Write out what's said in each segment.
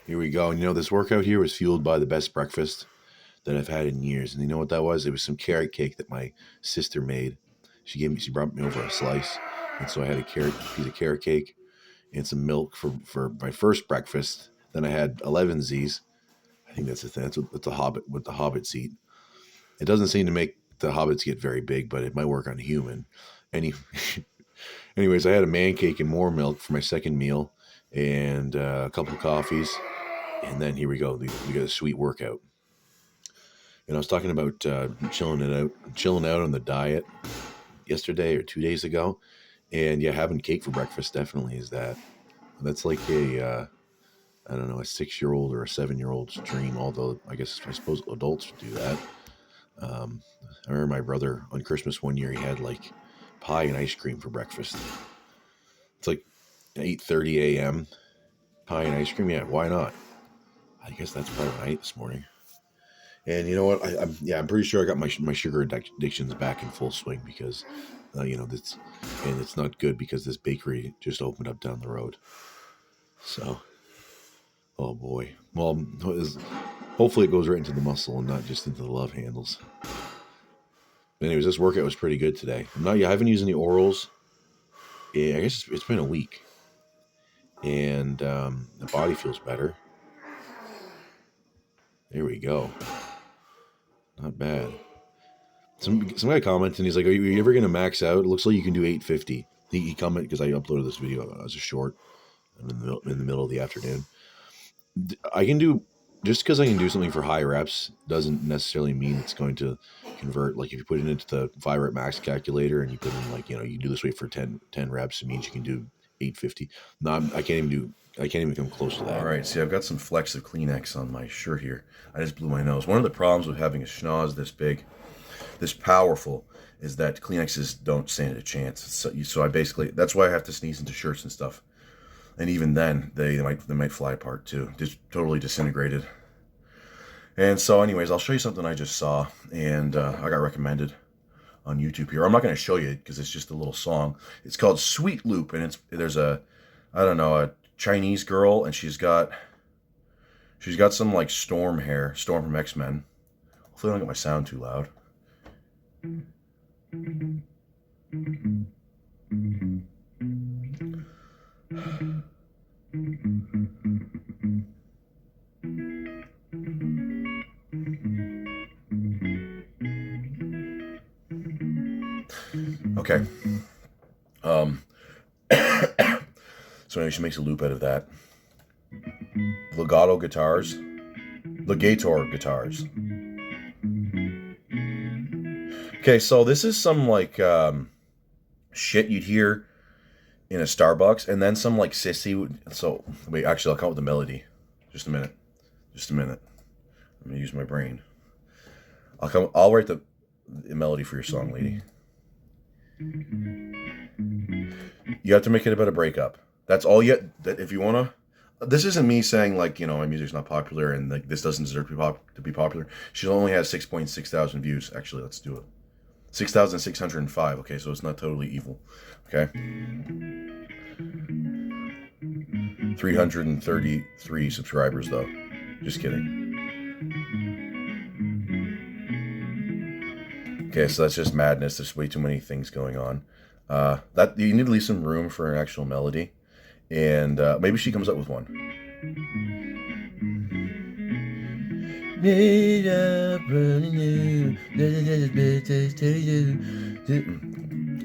Here we go. And this workout here was fueled by the best breakfast that I've had in years. And you know what that was? It was some carrot cake that my sister made. She brought me over a slice. And so I had a piece of carrot cake and some milk for my first breakfast. Then I had 11 Z's. I think that's the thing. That's what the hobbits eat. It doesn't seem to make the hobbits get very big, but it might work on a human. Any, anyways, I had a man cake and more milk for my second meal, and a couple of coffees, and then here we go. We got a sweet workout. And I was talking about chilling out on the diet yesterday or 2 days ago, and yeah, having cake for breakfast definitely is that. That's like I don't know, a 6-year-old or a 7-year-old's dream. Although I suppose adults do that. I remember my brother on Christmas one year, he had like pie and ice cream for breakfast. It's like 8:30 a.m. Pie and ice cream. Yeah, why not? I guess that's probably what I ate this morning. And you know what? I'm pretty sure I got my sugar addictions back in full swing because, it's not good because this bakery just opened up down the road. So, oh boy. Well, hopefully it goes right into the muscle and not just into the love handles. Anyways, this workout was pretty good today. I haven't used any orals. Yeah, I guess it's been a week, and the body feels better. There we go. Not bad. Some guy commented, and he's like, "Are you ever gonna max out? It looks like you can do 850." He commented because I uploaded this video as a short in the middle of the afternoon. I can do just because I can do something for high reps doesn't necessarily mean it's going to convert. Like if you put it into the 5 rep max calculator and you put in you do this weight for 10 reps, it means you can do 850. No, I can't even come close to that. All right, see, I've got some flecks of Kleenex on my shirt here. I just blew my nose. One of the problems with having a schnoz this big, this powerful, is that Kleenexes don't stand a chance. So I basically, that's why I have to sneeze into shirts and stuff. And even then, they might fly apart too. Just totally disintegrated. And so anyways, I'll show you something I just saw, and I got recommended on YouTube here. I'm not going to show you it because it's just a little song. It's called Sweet Loop, and there's a Chinese girl, and she's got some like Storm hair, Storm from X-Men. Hopefully I don't get my sound too loud. Okay. So anyway, she makes a loop out of that. Legator guitars. Okay, so this is some like shit you'd hear in a Starbucks, and then some like sissy. So wait, actually, I'll come up with the melody. Just a minute. I'm gonna use my brain. I'll write the melody for your song, lady. You have to make it about a breakup. That's all yet. If you wanna, this isn't me saying like my music's not popular and like this doesn't deserve to be popular. She only has 6.6 thousand views. Actually, let's do it. 6,605. Okay, so it's not totally evil. Okay. 333 subscribers though. Just kidding. Okay, so that's just madness. There's way too many things going on. That you need to leave some room for an actual melody, and maybe she comes up with one.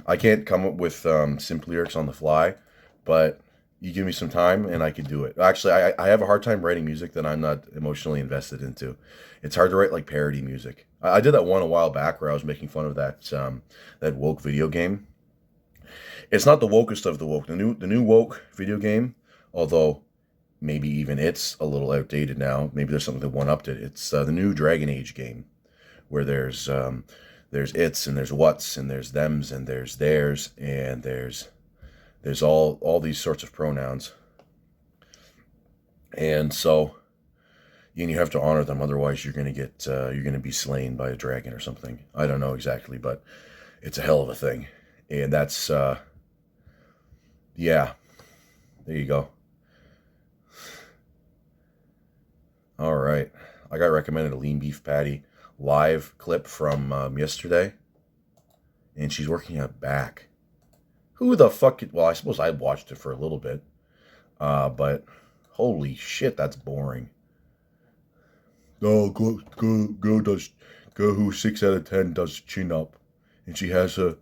I can't come up with simple lyrics on the fly, but you give me some time and I can do it. Actually, I have a hard time writing music that I'm not emotionally invested into. It's hard to write like parody music. I did that one a while back where I was making fun of that woke video game. It's not the wokest of the woke. The new woke video game, although maybe even it's a little outdated now. Maybe there's something that one-upped it. It's the new Dragon Age game, where there's its and there's what's and there's thems and there's theirs and there's all these sorts of pronouns. And so, and you have to honor them, otherwise you're gonna be slain by a dragon or something. I don't know exactly, but it's a hell of a thing. And that's yeah. There you go. All right. I got recommended a lean beef patty live clip from yesterday, and she's working out back. Who the fuck? Well, I suppose I watched it for a little bit, but holy shit, that's boring. Oh, go does go who 6 out of 10 does chin up, and she has her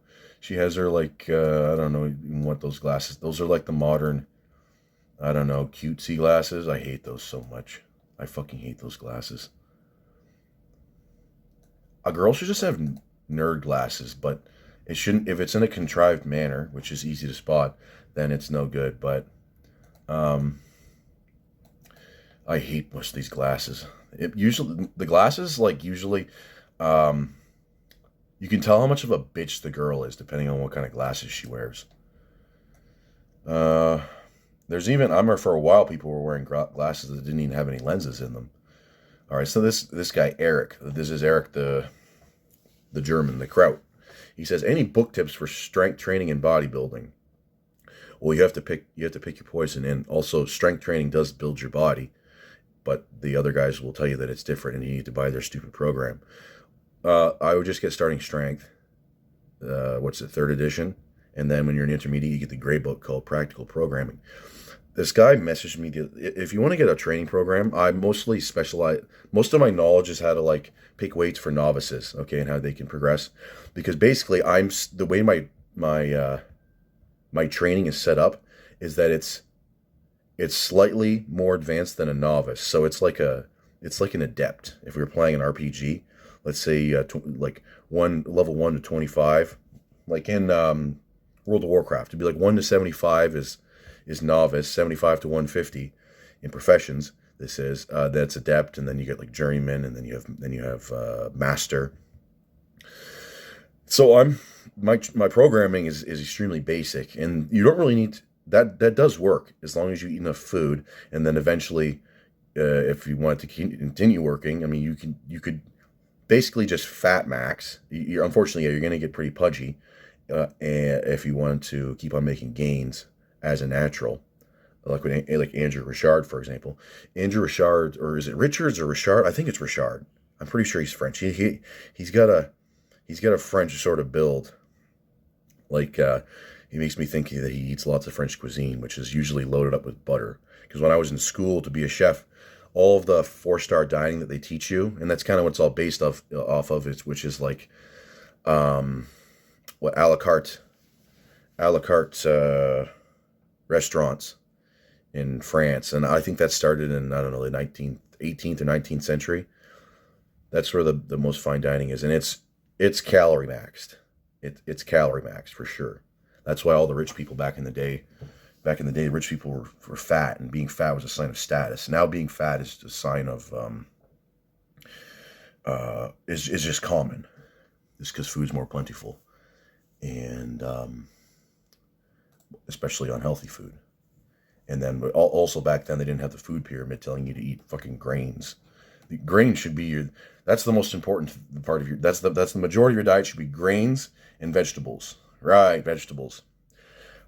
like I don't know what those glasses. Those are like the modern, I don't know, cutesy glasses. I hate those so much. I fucking hate those glasses. A girl should just have nerd glasses, but it shouldn't. If it's in a contrived manner, which is easy to spot, then it's no good. But um, I hate most of these glasses. It usually the glasses like usually, um, you can tell how much of a bitch the girl is depending on what kind of glasses she wears. Uh, there's even I remember for a while people were wearing glasses that didn't even have any lenses in them. All right, so this guy Eric, this is Eric the German, the Kraut. He says any book tips for strength training and bodybuilding. Well, you have to pick your poison, and also strength training does build your body, but the other guys will tell you that it's different, and you need to buy their stupid program. I would just get starting strength. What's it, third edition, and then when you're an intermediate, you get the gray book called Practical Programming. This guy messaged me. If you want to get a training program, I mostly specialize. Most of my knowledge is how to like pick weights for novices, okay, and how they can progress. Because basically, the way my training is set up is that it's slightly more advanced than a novice. So it's like an adept. If we were playing an RPG, let's say like level 1 to 25, like in World of Warcraft, it'd be like 1 to 75 is novice, 75 to 150 in professions. This is that's adept, and then you get like journeyman, and then you have master. So my programming is extremely basic, and you don't really need that. That does work as long as you eat enough food, and then eventually, if you want to continue working, I mean you could basically just fat max. Unfortunately, you're going to get pretty pudgy, if you want to keep on making gains as a natural, like Andrew Richard, for example. Andrew Richard, or is it Richards or Richard? I think it's Richard. I'm pretty sure he's French. He's got a French sort of build. Like he makes me think that he eats lots of French cuisine, which is usually loaded up with butter. Because when I was in school to be a chef, all of the 4-star dining that they teach you, and that's kind of what's all based off of, which is like what a la carte restaurants in France, and I think that started in, I don't know, the 18th or 19th century. That's where the most fine dining is, and it's calorie maxed. It's calorie maxed for sure. That's why all the rich people back in the day, rich people were fat, and being fat was a sign of status. Now being fat is a sign of is just common. It's because food's more plentiful, and especially unhealthy food. And then also back then they didn't have the food pyramid telling you to eat fucking grains. The grain should be that's the most important part of that's the majority of your diet should be grains and vegetables. Right, vegetables.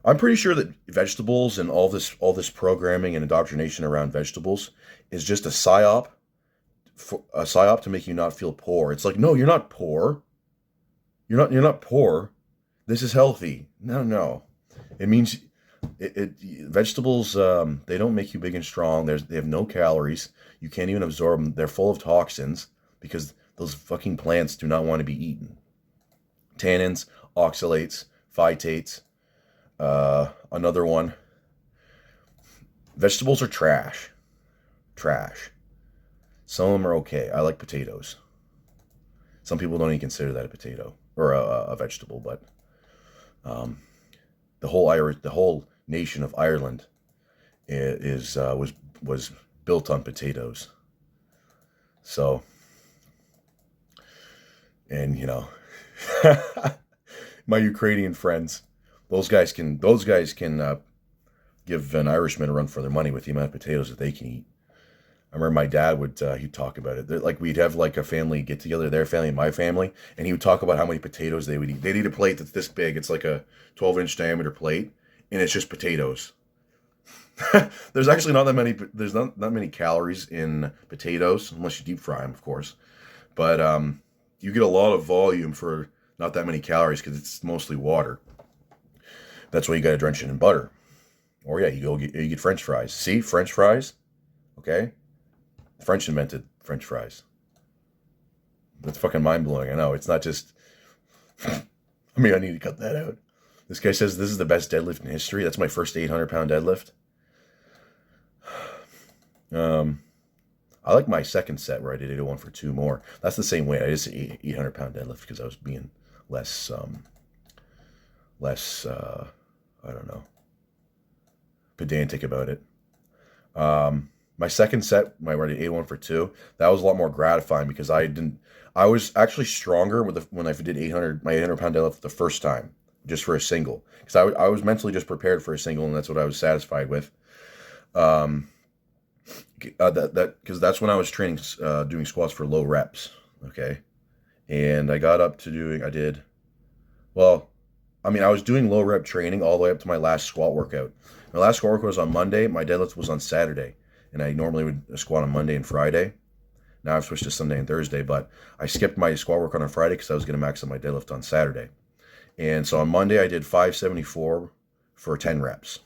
I'm pretty sure that vegetables and all this programming and indoctrination around vegetables is just a psyop to make you not feel poor. It's like, no, you're not poor. You're not poor. This is healthy. No. It means vegetables, they don't make you big and strong. They have no calories. You can't even absorb them. They're full of toxins because those fucking plants do not want to be eaten. Tannins, oxalates, phytates. Another one. Vegetables are trash. Trash. Some of them are okay. I like potatoes. Some people don't even consider that a potato or a vegetable, but the whole nation of Ireland was built on potatoes. So, and my Ukrainian friends, those guys can give an Irishman a run for their money with the amount of potatoes that they can eat. I remember my dad he'd talk about it. Like we'd have like a family get together, their family and my family, and he would talk about how many potatoes they would eat. They'd eat a plate that's this big. It's like a 12-inch diameter plate, and it's just potatoes. There's actually not that many. There's not that many calories in potatoes, unless you deep fry them, of course. But you get a lot of volume for not that many calories because it's mostly water. That's why you got to drench it in butter. Or yeah, you get French fries. See, French fries. Okay, French invented French fries. That's fucking mind blowing. I know. It's not just. I mean, I need to cut that out. This guy says this is the best deadlift in history. That's my first 800-pound deadlift. I like my second set where I did 801 for two more. That's the same weight. I just 800-pound deadlift because I was being less, I don't know, pedantic about it. My second set, my where I did 801 for two, that was a lot more gratifying because I was actually stronger when I did my 800-pound deadlift the first time, just for a single. Because I was mentally just prepared for a single, and that's what I was satisfied with. Because that's when I was training, doing squats for low reps. Okay. And I got up to I was doing low rep training all the way up to my last squat workout. My last squat workout was on Monday. My deadlift was on Saturday. And I normally would squat on Monday and Friday. Now I've switched to Sunday and Thursday, but I skipped my squat workout on Friday because I was going to max out my deadlift on Saturday. And so on Monday, I did 574 for 10 reps.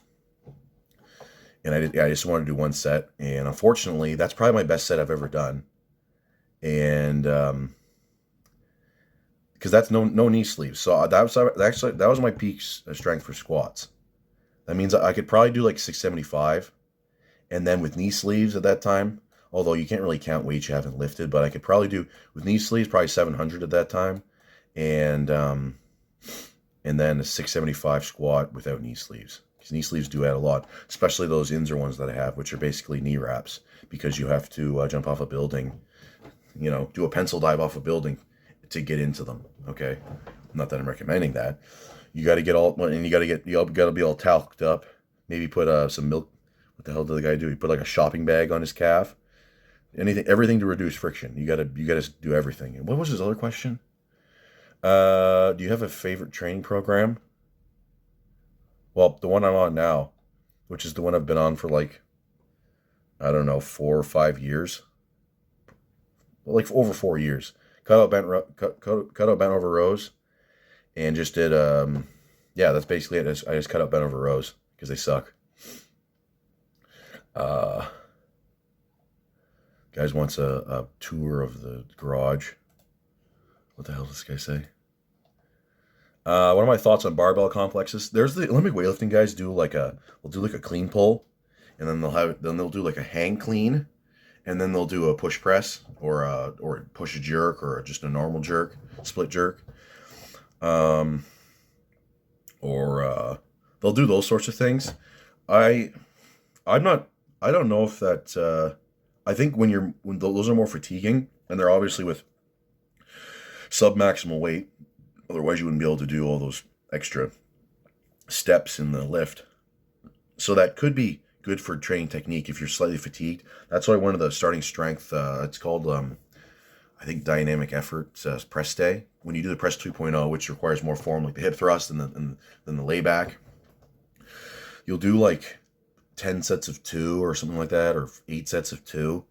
And I just wanted to do one set. And unfortunately, that's probably my best set I've ever done. And because that's no knee sleeves. So that was my peak strength for squats. That means I could probably do like 675. And then with knee sleeves at that time, although you can't really count weights you haven't lifted, but I could probably do with knee sleeves probably 700 at that time. And then a 675 squat without knee sleeves. Because knee sleeves do add a lot, especially those Inzer ones that I have, which are basically knee wraps, because you have to jump off a building, do a pencil dive off a building to get into them. Okay, not that I'm recommending that. You got to get all, and you got to be all talked up. Maybe put some milk. What the hell did the guy do? He put like a shopping bag on his calf. Everything to reduce friction. You got to do everything. And what was his other question? Do you have a favorite training program? Well, the one I'm on now, which is the one I've been on for like, I don't know, 4 or 5 years. Like over 4 years. Cut out bent over rows, and just did that's basically it. I just cut out bent over rows because they suck. Guys wants a tour of the garage. What the hell does this guy say? What are my thoughts on barbell complexes? There's the Olympic weightlifting guys do like a clean pull, and then they'll do like a hang clean, and then they'll do a push press or push jerk or just a normal jerk, split jerk, or they'll do those sorts of things. I don't know if that. I think when those are more fatiguing, and they're obviously with sub-maximal weight. Otherwise, you wouldn't be able to do all those extra steps in the lift. So that could be good for training technique if you're slightly fatigued. That's why one of the starting strength, it's called, I think, dynamic effort press day. When you do the press 2.0, which requires more form, like the hip thrust and then the layback, you'll do like 10 sets of 2 or something like that, or 8 sets of 2.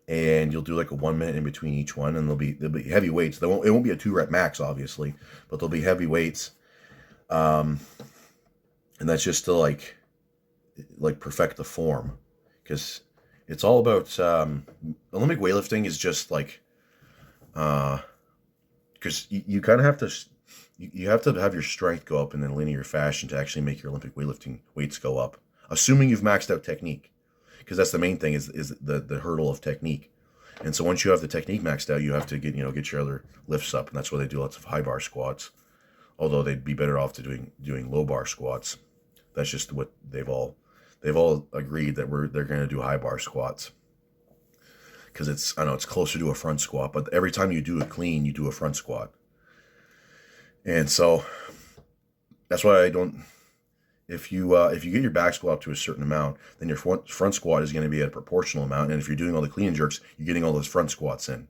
And you'll do like a 1 minute in between each one, and they'll be heavy weights. It won't be a 2-rep max, obviously, but they'll be heavy weights. And that's just to like perfect the form, because it's all about Olympic weightlifting is just like because you kind of have to you have to have your strength go up in a linear fashion to actually make your Olympic weightlifting weights go up, assuming you've maxed out technique. Because that's the main thing is the hurdle of technique. And so once you have the technique maxed out, you have to get your other lifts up, and that's why they do lots of high bar squats. Although they'd be better off to doing low bar squats. That's just what they've all agreed that they're going to do high bar squats. Because it's closer to a front squat, but every time you do a clean, you do a front squat. And so that's why I don't. If you get your back squat up to a certain amount, then your front squat is going to be at a proportional amount. And if you're doing all the clean and jerks, you're getting all those front squats in.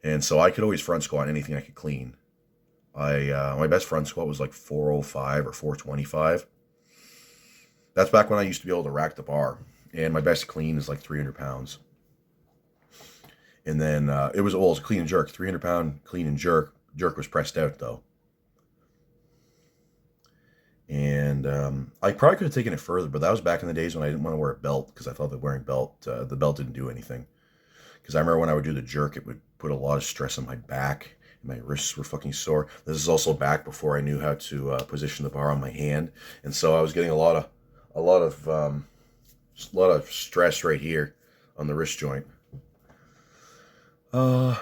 And so I could always front squat anything I could clean. My best front squat was like 405 or 425. That's back when I used to be able to rack the bar, and my best clean is like 300 pounds. And then it was a clean and jerk, 300-pound clean and jerk. Jerk was pressed out though, and I probably could have taken it further, but that was back in the days when I didn't want to wear a belt because I thought that wearing the belt didn't do anything. Because I remember when I would do the jerk, it would put a lot of stress on my back. My wrists were fucking sore. This is also back before I knew how to position the bar on my hand, and so I was getting a lot of stress right here on the wrist joint. I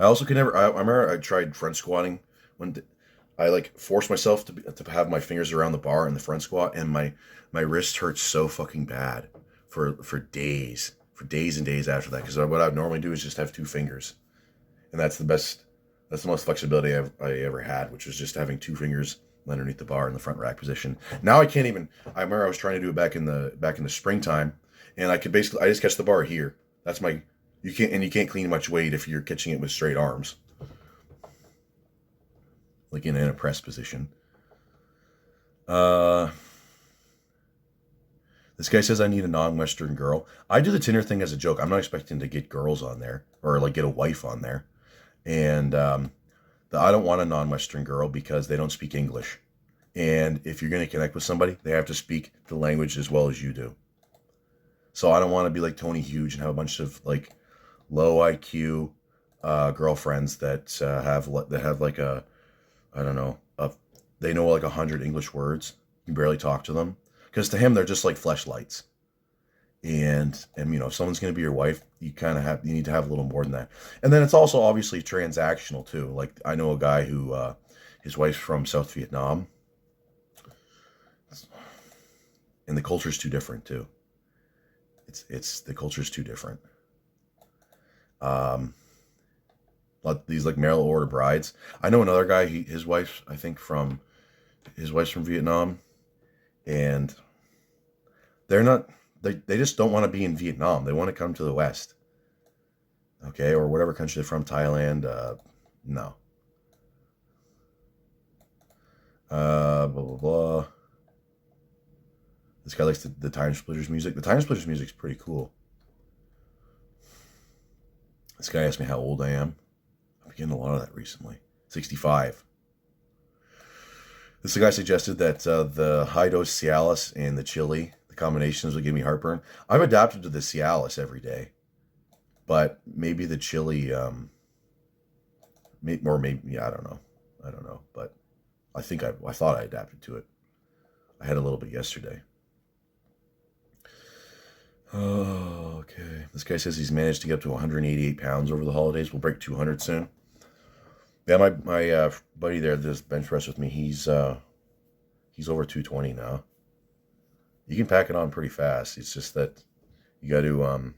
also could never. I remember I tried front squatting when I like forced myself to have my fingers around the bar in the front squat, and my wrist hurt so fucking bad for days, and days after that. Because what I'd normally do is just have two fingers, and that's the best. That's the most flexibility I ever had, which was just having two fingers underneath the bar in the front rack position. Now I can't even. I remember I was trying to do it back in the springtime, and I just catch the bar here. That's my. You can't clean much weight if you're catching it with straight arms, like in a press position. This guy says I need a non-Western girl. I do the Tinder thing as a joke. I'm not expecting to get girls on there or like get a wife on there, and I don't want a non-Western girl because they don't speak English. And if you're going to connect with somebody, they have to speak the language as well as you do. So I don't want to be like Tony Hughes and have a bunch of like low IQ girlfriends that have like I don't know, they know like 100 English words. You can barely talk to them because to him they're just like fleshlights. And if someone's going to be your wife, you need to have a little more than that. And then it's also obviously transactional too. Like I know a guy who his wife's from South Vietnam, and the culture's too different too. It's the culture's too different. These like mail order brides. I know another guy. His wife's from Vietnam, and they're not. They just don't want to be in Vietnam. They want to come to the West. Okay, or whatever country they're from. Thailand. No. Blah blah blah. This guy likes the Time Splitters music. The Time Splitters music's pretty cool. This guy asked me how old I am. I'm getting a lot of that recently. 65. This guy suggested that the high dose Cialis and the chili, the combinations would give me heartburn. I've adapted to the Cialis every day, but maybe the chili, I don't know, but I thought I adapted to it. I had a little bit yesterday. Oh, okay. This guy says he's managed to get up to 188 pounds over the holidays. We'll break 200 soon. Yeah, my buddy there, this bench press with me, he's over 220 now. You can pack it on pretty fast. It's just that you got to,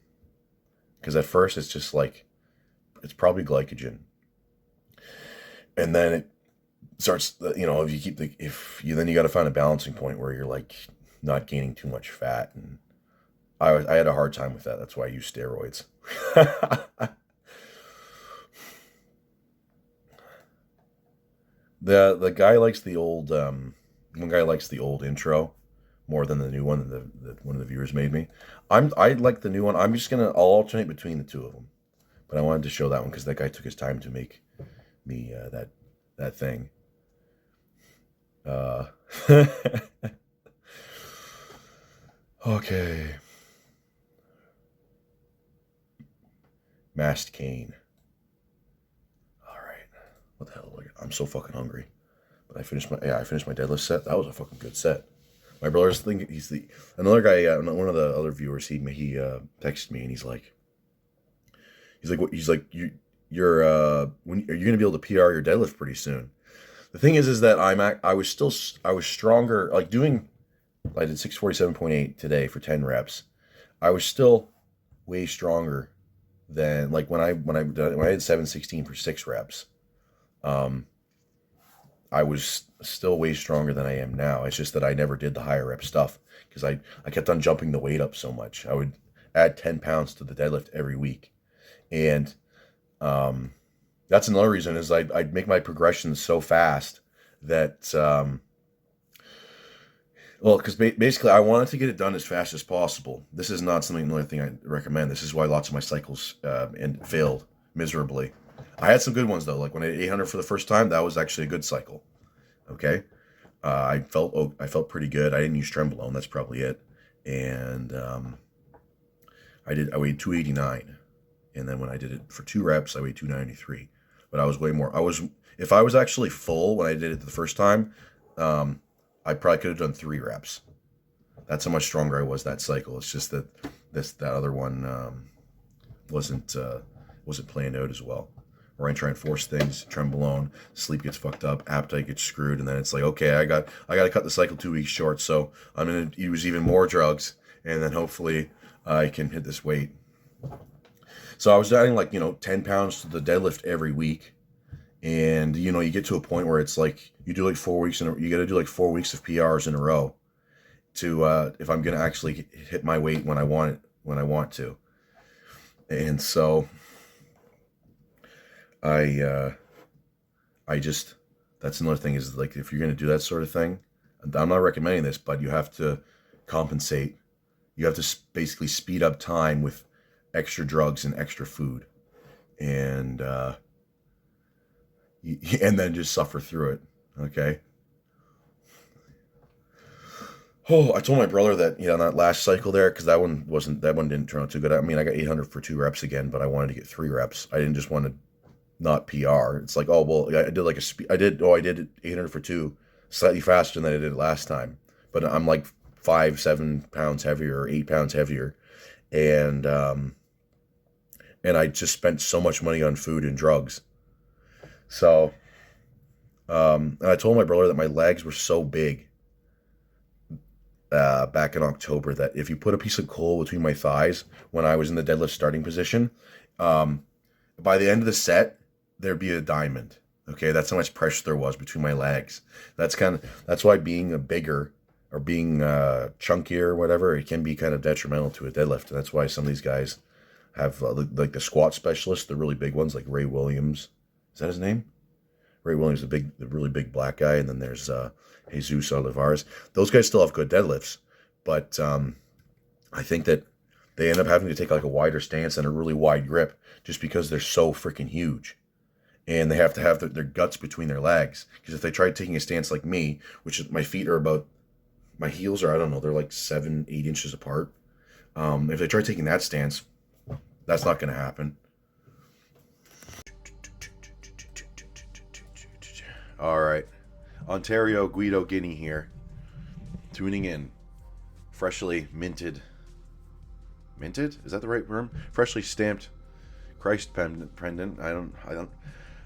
because at first it's just like, it's probably glycogen. And then it starts, then you got to find a balancing point where you're like not gaining too much fat. And I had a hard time with that. That's why I use steroids. The guy likes the old one guy likes the old intro more than the new one that one of the viewers made me. I like the new one. I'll alternate between the two of them, but I wanted to show that one because that guy took his time to make me that thing. Okay. Masked Cane. All right. What the hell? I'm so fucking hungry. But I finished my deadlift set. That was a fucking good set. My brother's thinking another guy. One of the other viewers. He texted me and he's like you're when are you gonna be able to PR your deadlift pretty soon? The thing is that I was stronger. Like I did 647.8 today for 10 reps. I was still way stronger than like when I had 716 for 6 reps. I was still way stronger than I am now. It's just that I never did the higher rep stuff because I kept on jumping the weight up so much. I would add 10 pounds to the deadlift every week. And that's another reason is I'd make my progressions so fast that Well, because basically, I wanted to get it done as fast as possible. This is not something, another thing I recommend. This is why lots of my cycles failed miserably. I had some good ones though. Like when I did 800 for the first time, that was actually a good cycle. Okay, I felt pretty good. I didn't use trenbolone. That's probably it. And I weighed 289, and then when I did it for 2 reps, I weighed 293. But I was way more. If I was actually full when I did it the first time, I probably could have done 3 reps. That's how much stronger I was that cycle. It's just that that other one wasn't planned out as well. Where I try and force things, trenbolone, sleep gets fucked up, appetite gets screwed, and then it's like, okay, I got to cut the cycle 2 weeks short, so I'm gonna use even more drugs, and then hopefully I can hit this weight. So I was adding 10 pounds to the deadlift every week, and you get to a point where it's like you do like 4 weeks, and you got to do like 4 weeks of PRs in a row to if I'm gonna actually hit my weight when I want to, and so. I just, that's another thing is like, if you're going to do that sort of thing, I'm not recommending this, but you have to compensate. You have to basically speed up time with extra drugs and extra food, and and then just suffer through it. Okay. Oh, I told my brother that, that last cycle there, because that one didn't turn out too good. I mean, I got 800 for 2 reps again, but I wanted to get 3 reps. I didn't just want to not PR. It's like, oh, well, I did like I did 800 for 2, slightly faster than I did it last time. But I'm like 5-7 pounds heavier or 8 pounds heavier. And I just spent so much money on food and drugs. So, and I told my brother that my legs were so big back in October that if you put a piece of coal between my thighs when I was in the deadlift starting position, by the end of the set, there'd be a diamond. Okay, that's how much pressure there was between my legs. That's why being a bigger or being chunkier or whatever, it can be kind of detrimental to a deadlift. And that's why some of these guys have like the squat specialists, the really big ones, like Ray Williams. Is that his name? Ray Williams, the really big black guy, and then there's Jesus Olivares. Those guys still have good deadlifts, but I think that they end up having to take like a wider stance and a really wide grip just because they're so freaking huge. And they have to have their guts between their legs. Because if they tried taking a stance like me, which is, my feet are about, my heels are, I don't know, they're like 7-8 inches apart. If they try taking that stance, that's not going to happen. All right. Ontario Guido Guinea here. Tuning in. Freshly minted. Minted? Is that the right term? Freshly stamped Christ pendant.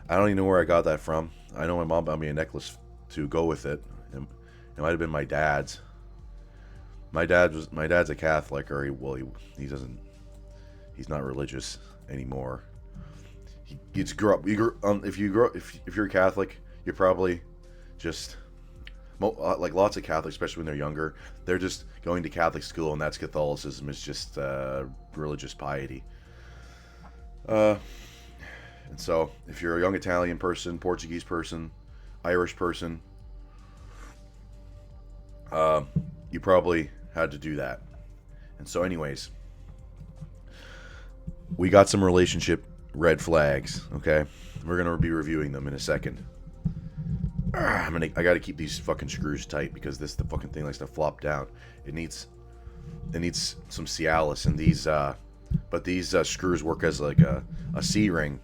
I don't even know where I got that from. I know my mom bought me a necklace to go with it. It might have been my dad's. My dad's a Catholic, or he's not religious anymore. If you're a Catholic, you're probably just like lots of Catholics, especially when they're younger. They're just going to Catholic school, and that's Catholicism. It's just religious piety. And so, if you're a young Italian person, Portuguese person, Irish person, you probably had to do that. And so, anyways, we got some relationship red flags. Okay, we're gonna be reviewing them in a second. I gotta keep these fucking screws tight because the fucking thing likes to flop down. It needs some Cialis, and these screws work as like a C-ring.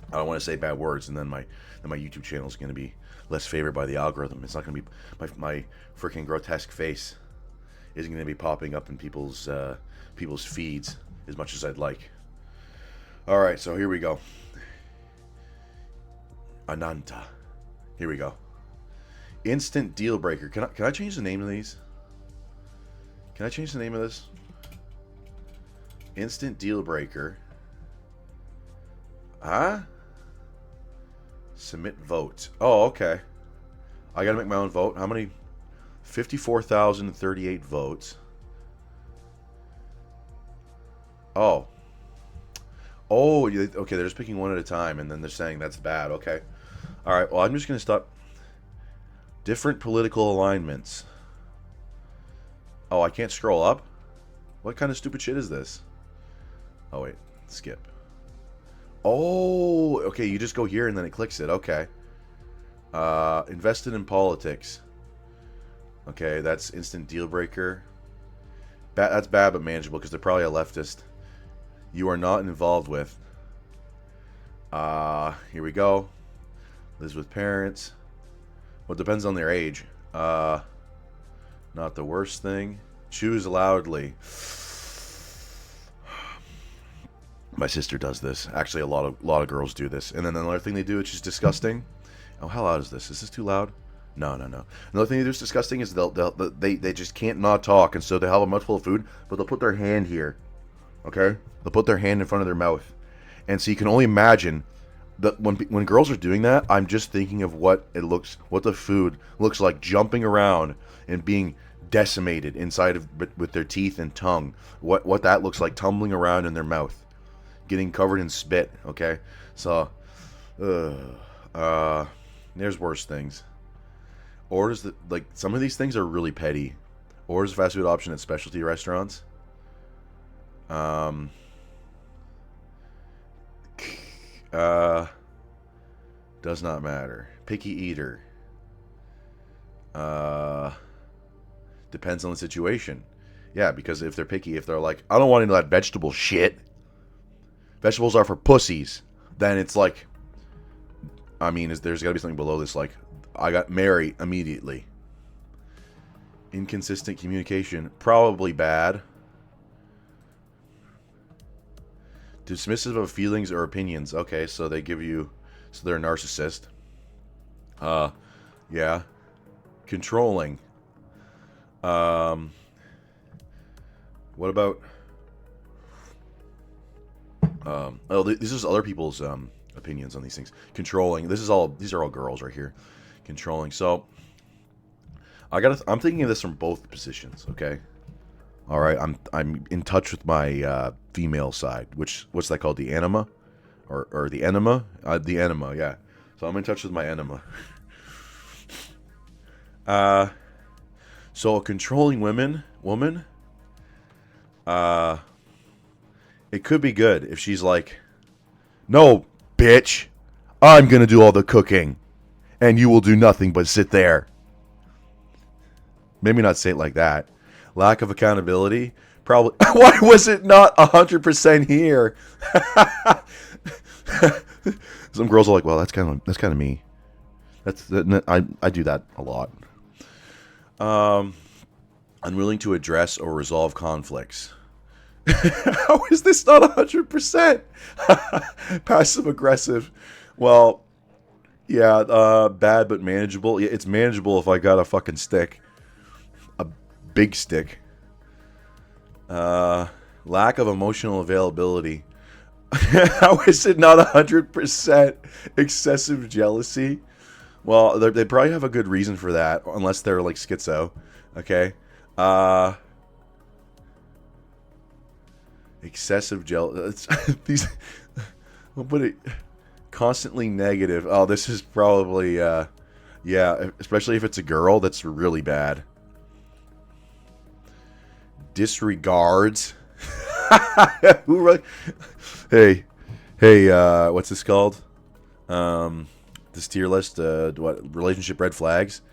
I don't want to say bad words, and then my YouTube channel is going to be less favored by the algorithm. It's not going to be my freaking grotesque face isn't going to be popping up in people's feeds as much as I'd like. All right, so here we go. Ananta. Here we go. Instant deal breaker. Can I change the name of these? Can I change the name of this? Instant deal breaker. Huh? Submit vote. Oh, okay. I gotta make my own vote. How many? 54,038 votes. Oh. Oh, okay, they're just picking one at a time, and then they're saying that's bad. Okay. All right, well, I'm just gonna stop. Different political alignments. Oh, I can't scroll up? What kind of stupid shit is this? Oh, wait. Skip. Oh, okay. You just go here and then it clicks it. Okay. Invested in politics. Okay, that's instant deal breaker. That's bad but manageable because they're probably a leftist. You are not involved with. Here we go. Lives with parents. Well, it depends on their age. Not the worst thing. Choose loudly. My sister does this. Actually, a lot of girls do this. And then another thing they do, which is disgusting. Oh, how loud is this? Is this too loud? No. Another thing they do is disgusting is they just can't not talk, and so they have a mouthful of food, but they'll put their hand here. Okay, they'll put their hand in front of their mouth, and so you can only imagine that when girls are doing that, I'm just thinking of what the food looks like jumping around and being decimated inside of with their teeth and tongue. What that looks like tumbling around in their mouth, getting covered in spit. Okay, so, there's worse things. Orders that, like, some of these things are really petty. Orders a fast food option at specialty restaurants. Does not matter. Picky eater. Depends on the situation. Yeah, because if they're picky, if they're like, I don't want any of that vegetable shit. Vegetables are for pussies. Then it's like, I mean, there's got to be something below this, like, I got married immediately. Inconsistent communication, probably bad. Dismissive of feelings or opinions. Okay, so they give you, so they're a narcissist. Yeah. Controlling. What about? Oh, this is other people's opinions on these things. Controlling. These are all girls right here. Controlling. So I'm thinking of this from both positions. Okay. All right. I'm in touch with my female side. What's that called? The anima, or the enema? The enema. Yeah. So I'm in touch with my enema. So a controlling woman. It could be good if she's like, no, bitch, I'm gonna do all the cooking, and you will do nothing but sit there. Maybe not say it like that. Lack of accountability, probably. Why was it not 100% here? Some girls are like, well, that's kind of me. I do that a lot. Unwilling to address or resolve conflicts. How is this not 100%? Passive aggressive. Well, yeah, bad but manageable. Yeah, it's manageable if I got a fucking stick. A big stick. Lack of emotional availability. How is it not 100%? Excessive jealousy. Well, they probably have a good reason for that, unless they're like schizo. Okay. Excessive jealousy. These. We'll put it constantly negative. Oh, this is probably yeah, especially if it's a girl, that's really bad. Disregards. Who really? Hey, what's this called? This tier list. What relationship red flags?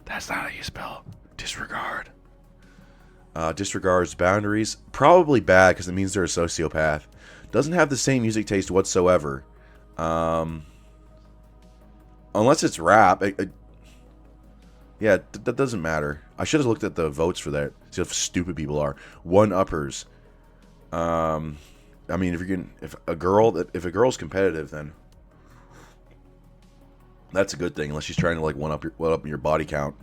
That's not how you spell disregard. Disregards boundaries. Probably bad because it means they're a sociopath. Doesn't have the same music taste whatsoever. Unless it's rap. Yeah, that doesn't matter. I should have looked at the votes for that. See how stupid people are. One-uppers. I mean, if a girl's competitive, then that's a good thing. Unless she's trying to like one up your body count.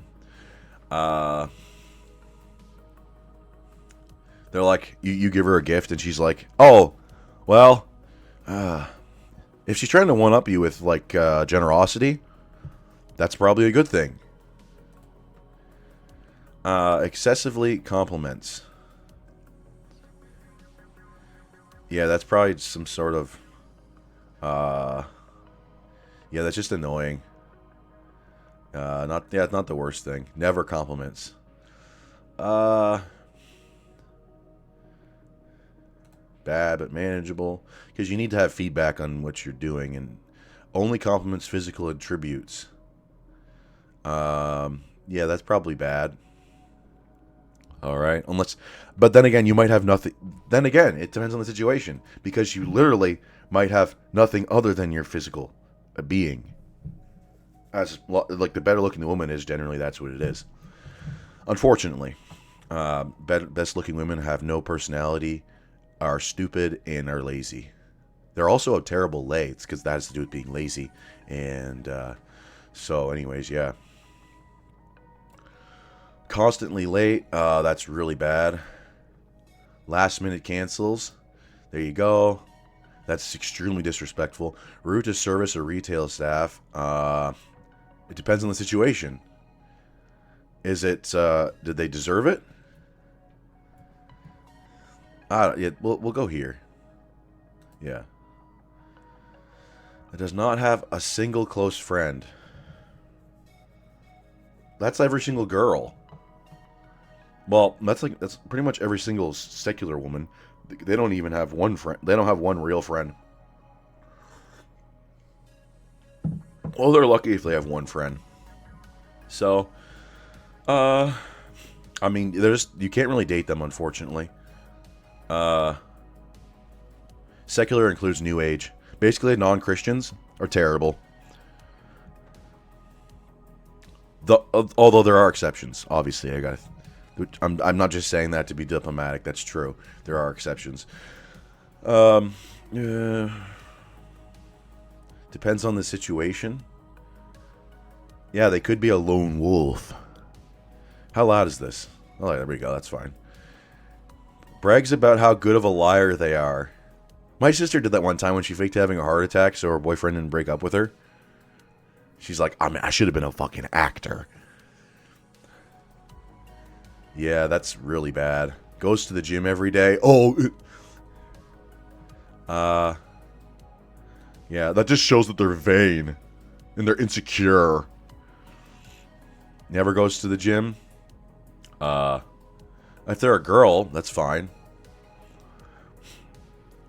They're like, you give her a gift and she's like, oh, well, if she's trying to one up you with like generosity, that's probably a good thing. Excessively compliments. Yeah, that's probably some sort of yeah, that's just annoying. Not the worst thing. Never compliments. Uh, Bad but manageable, because you need to have feedback on what you're doing, and only compliments physical attributes. Yeah, that's probably bad. All right, unless, but then again, you might have nothing. Then again, it depends on the situation, because you literally might have nothing other than your physical being. Like the better looking the woman is, generally that's what it is. Unfortunately, best looking women have no personality, are stupid, and are lazy. They're also terrible lates, because that has to do with being lazy. And so, anyways, yeah. Constantly late, that's really bad. Last minute cancels, there you go. That's extremely disrespectful. Rude to service or retail staff, it depends on the situation. Is it, did they deserve it? Yeah, we'll go here. Yeah. It does not have a single close friend. That's every single girl. Well, that's pretty much every single secular woman. They don't even have one friend. They don't have one real friend. Well, they're lucky if they have one friend. So, I mean, you can't really date them, unfortunately. Secular includes New Age. Basically, non-Christians are terrible. Although there are exceptions, obviously, I'm not just saying that to be diplomatic. That's true. There are exceptions. Yeah. Depends on the situation. Yeah, they could be a lone wolf. How loud is this? Oh, there we go. That's fine. Brags about how good of a liar they are. My sister did that one time when she faked having a heart attack so her boyfriend didn't break up with her. She's like, I should have been a fucking actor. Yeah, that's really bad. Goes to the gym every day. Yeah, that just shows that they're vain and they're insecure. Never goes to the gym. If they're a girl, that's fine.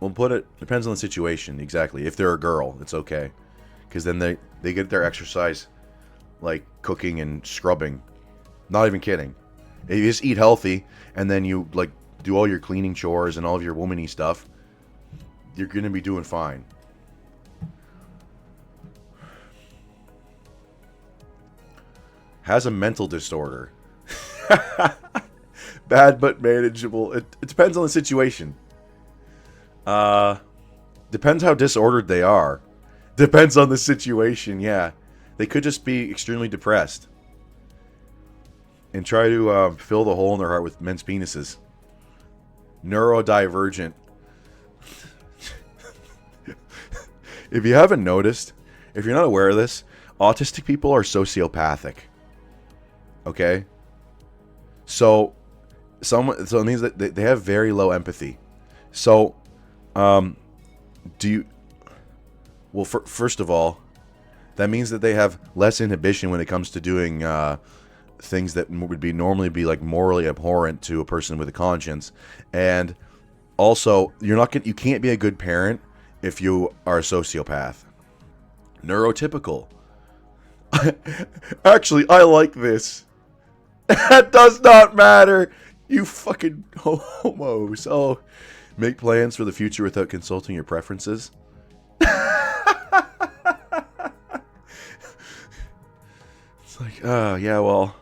We'll put it, depends on the situation, exactly. If they're a girl, it's okay. Because then they get their exercise, like cooking and scrubbing. Not even kidding. If you just eat healthy, and then you like do all your cleaning chores and all of your womany stuff, you're going to be doing fine. Has a mental disorder. Bad but manageable. It depends on the situation. Depends how disordered they are. Depends on the situation, yeah. They could just be extremely depressed. And try to fill the hole in their heart with men's penises. Neurodivergent. If you haven't noticed, if you're not aware of this, autistic people are sociopathic. Okay? So it means that they have very low empathy. So, first of all, that means that they have less inhibition when it comes to doing things that would normally be like morally abhorrent to a person with a conscience. And also, you can't be a good parent if you are a sociopath. Neurotypical. Actually, I like this. That does not matter. You fucking homos. Oh, make plans for the future without consulting your preferences. It's like, yeah, well,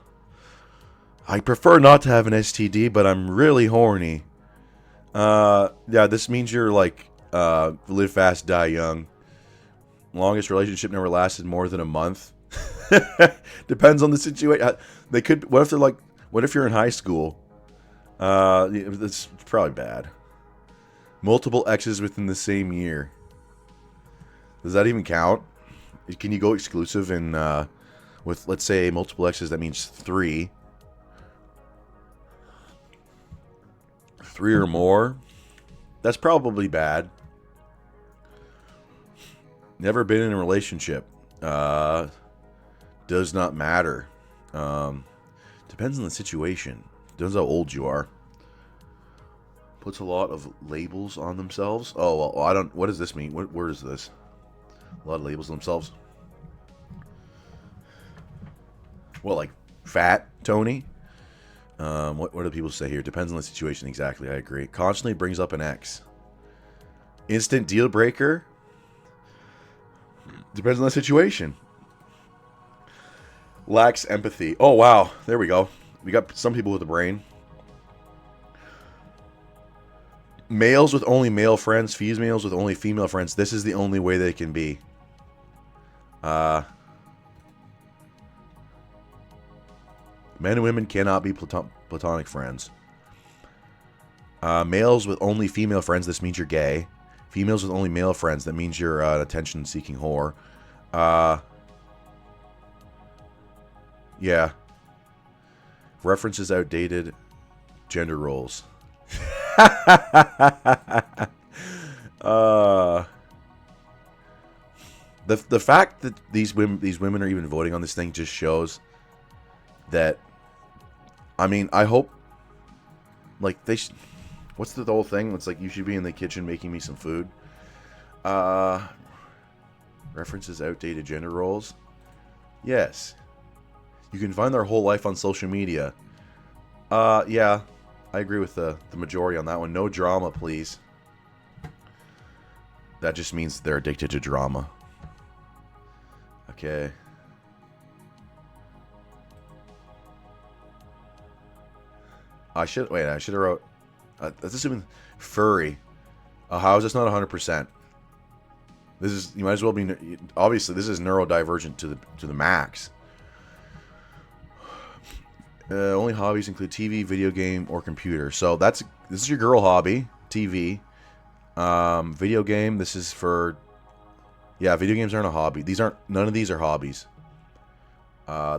I prefer not to have an STD, but I'm really horny. Yeah, this means you're like, live fast, die young. Longest relationship never lasted more than a month. Depends on the situation. They could. What if you're in high school? That's probably bad. Multiple exes within the same year. Does that even count? Can you go exclusive in with, let's say, multiple exes? That means 3. 3 or more. That's probably bad. Never been in a relationship. Does not matter. Depends on the situation. Depends how old you are. Puts a lot of labels on themselves. Oh, well, I don't... What does this mean? What word is this? A lot of labels on themselves. What, like fat, Tony? What do people say here? Depends on the situation. Exactly, I agree. Constantly brings up an ex. Instant deal breaker? Depends on the situation. Lacks empathy. Oh, wow. There we go. We got some people with a brain. Males with only male friends, females with only female friends. This is the only way they can be. Men and women cannot be platonic friends. Males with only female friends. This means you're gay. Females with only male friends. That means you're an attention-seeking whore. Yeah. References outdated gender roles. The fact that these women are even voting on this thing just shows that. I mean, I hope, like, they should. What's the whole thing? It's like, you should be in the kitchen making me some food. References outdated gender roles. Yes. You can find their whole life on social media. Yeah. I agree with the majority on that one. No drama, please. That just means they're addicted to drama. Okay. I should have wrote. That's assuming furry. How is this not 100%? This is, you might as well be. Obviously, this is neurodivergent to the max. Only hobbies include TV, video game, or computer. So this is your girl hobby, TV. Video game. This is for. Yeah, video games aren't a hobby. None of these are hobbies. Yeah,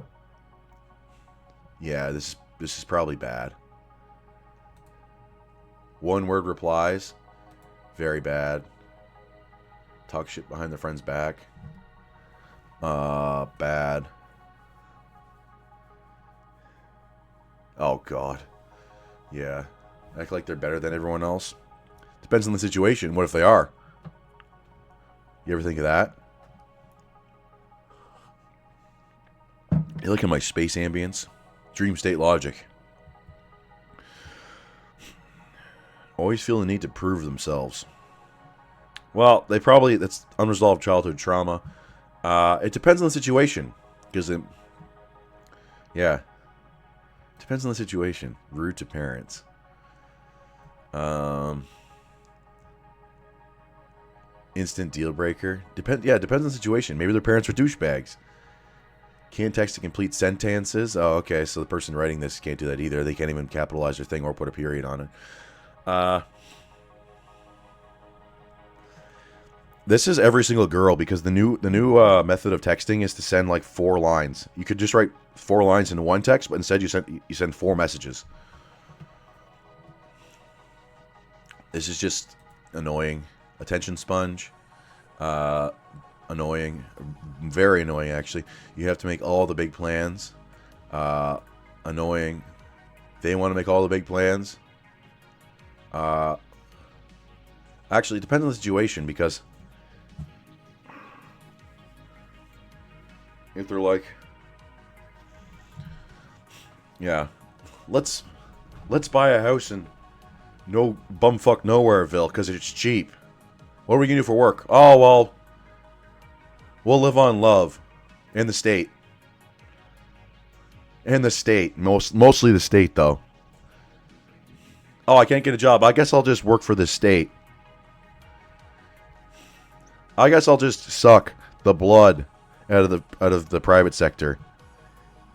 this is probably bad. One word replies. Very bad. Talk shit behind their friend's back. Bad. Oh, God. Yeah. Act like they're better than everyone else. Depends on the situation. What if they are? You ever think of that? You look at my space ambience. Dream state logic. Always feel the need to prove themselves. Well, that's unresolved childhood trauma. It depends on the situation. Because yeah. Depends on the situation. Rude to parents. Instant deal breaker. Depends on the situation. Maybe their parents are douchebags. Can't text to complete sentences. Oh, okay. So the person writing this can't do that either. They can't even capitalize their thing or put a period on it. This is every single girl, because the new method of texting is to send like 4 lines. You could just write 4 lines in one text, but instead you send 4 messages. This is just annoying. Attention sponge. Annoying. Very annoying, actually. You have to make all the big plans. Annoying. They want to make all the big plans. Actually, it depends on the situation, because if they're like, yeah, let's buy a house in bumfuck nowhereville because it's cheap. What are we gonna do for work? Oh, well, we'll live on love in the state. In the state, mostly the state though. Oh, I can't get a job. I guess I'll just work for the state. I guess I'll just suck the blood out of the private sector,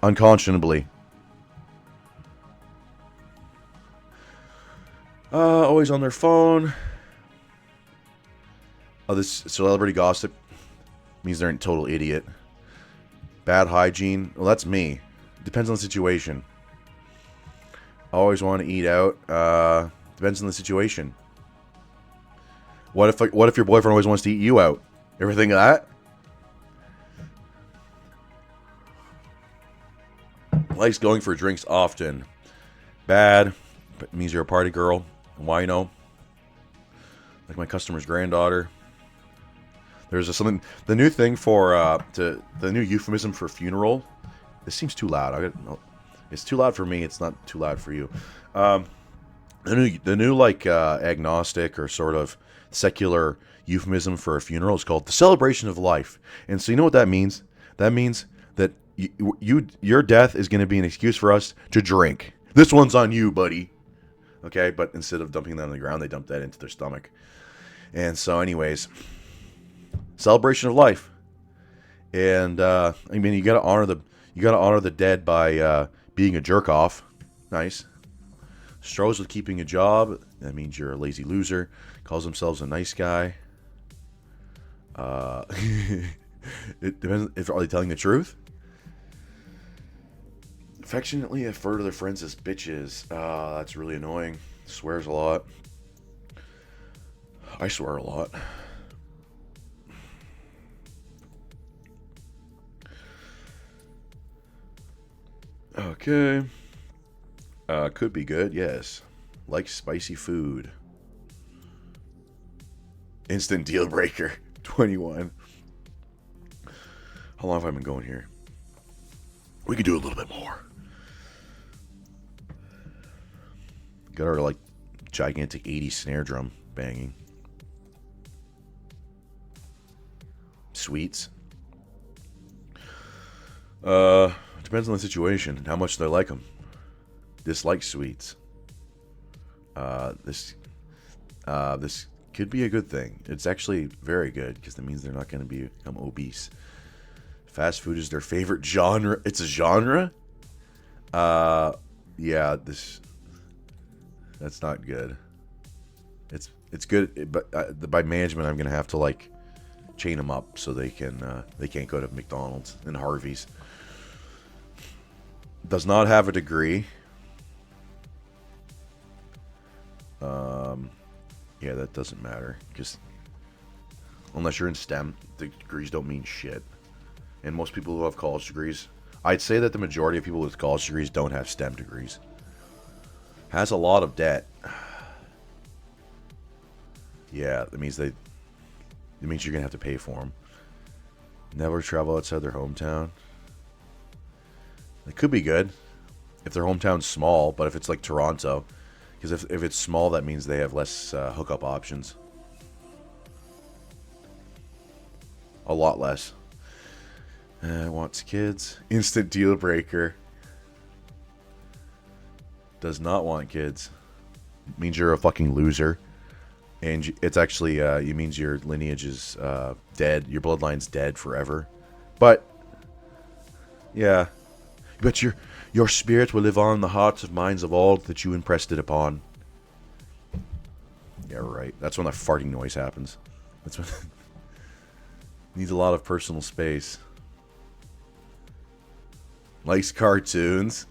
unconscionably. Always on their phone. Oh, this celebrity gossip means they're a total idiot. Bad hygiene. Well, that's me. Depends on the situation. Always want to eat out. Depends on the situation. What if your boyfriend always wants to eat you out? Ever think of that? Likes going for drinks often. Bad. It means you're a party girl. Wino. Like my customer's granddaughter. There's something. The new thing for the new euphemism for funeral. This seems too loud. It's too loud for me. It's not too loud for you. The new like agnostic or sort of secular euphemism for a funeral is called the celebration of life. And so you know what that means? That means that your death is going to be an excuse for us to drink. This one's on you, buddy. Okay, but instead of dumping that on the ground, they dump that into their stomach. And so, anyways, celebration of life. And I mean, you gotta honor the dead by being a jerk off. Nice. Struggles with keeping a job. That means you're a lazy loser. Calls themselves a nice guy. It depends if are they telling the truth. Affectionately refer to their friends as bitches. That's really annoying. Swears a lot. I swear a lot. Okay. Could be good, yes. Like spicy food. Instant deal breaker. 21. How long have I been going here? We could do a little bit more. Got our like gigantic 80s snare drum banging. Sweets. Depends on the situation and how much they like them. Dislike sweets. This could be a good thing. It's actually very good because that means they're not going to become obese. Fast food is their favorite genre. It's a genre? Yeah, that's not good. It's good, but by management, I'm gonna have to like chain them up so they can't go to McDonald's and Harvey's. Does not have a degree. Yeah, that doesn't matter because unless you're in STEM, the degrees don't mean shit. And most people who have college degrees, I'd say that the majority of people with college degrees don't have STEM degrees. Has a lot of debt. Yeah, that means you're gonna have to pay for them. Never travel outside their hometown. It could be good if their hometown's small, but if it's like Toronto, because if it's small, that means they have less hookup options. A lot less. Wants kids. Instant deal breaker. Does not want kids. Means you're a fucking loser. And it's actually, it means your lineage is dead. Your bloodline's dead forever. But, yeah. But your spirit will live on in the hearts and minds of all that you impressed it upon. Yeah, right. That's when that farting noise happens. That's when... Needs a lot of personal space. Likes cartoons.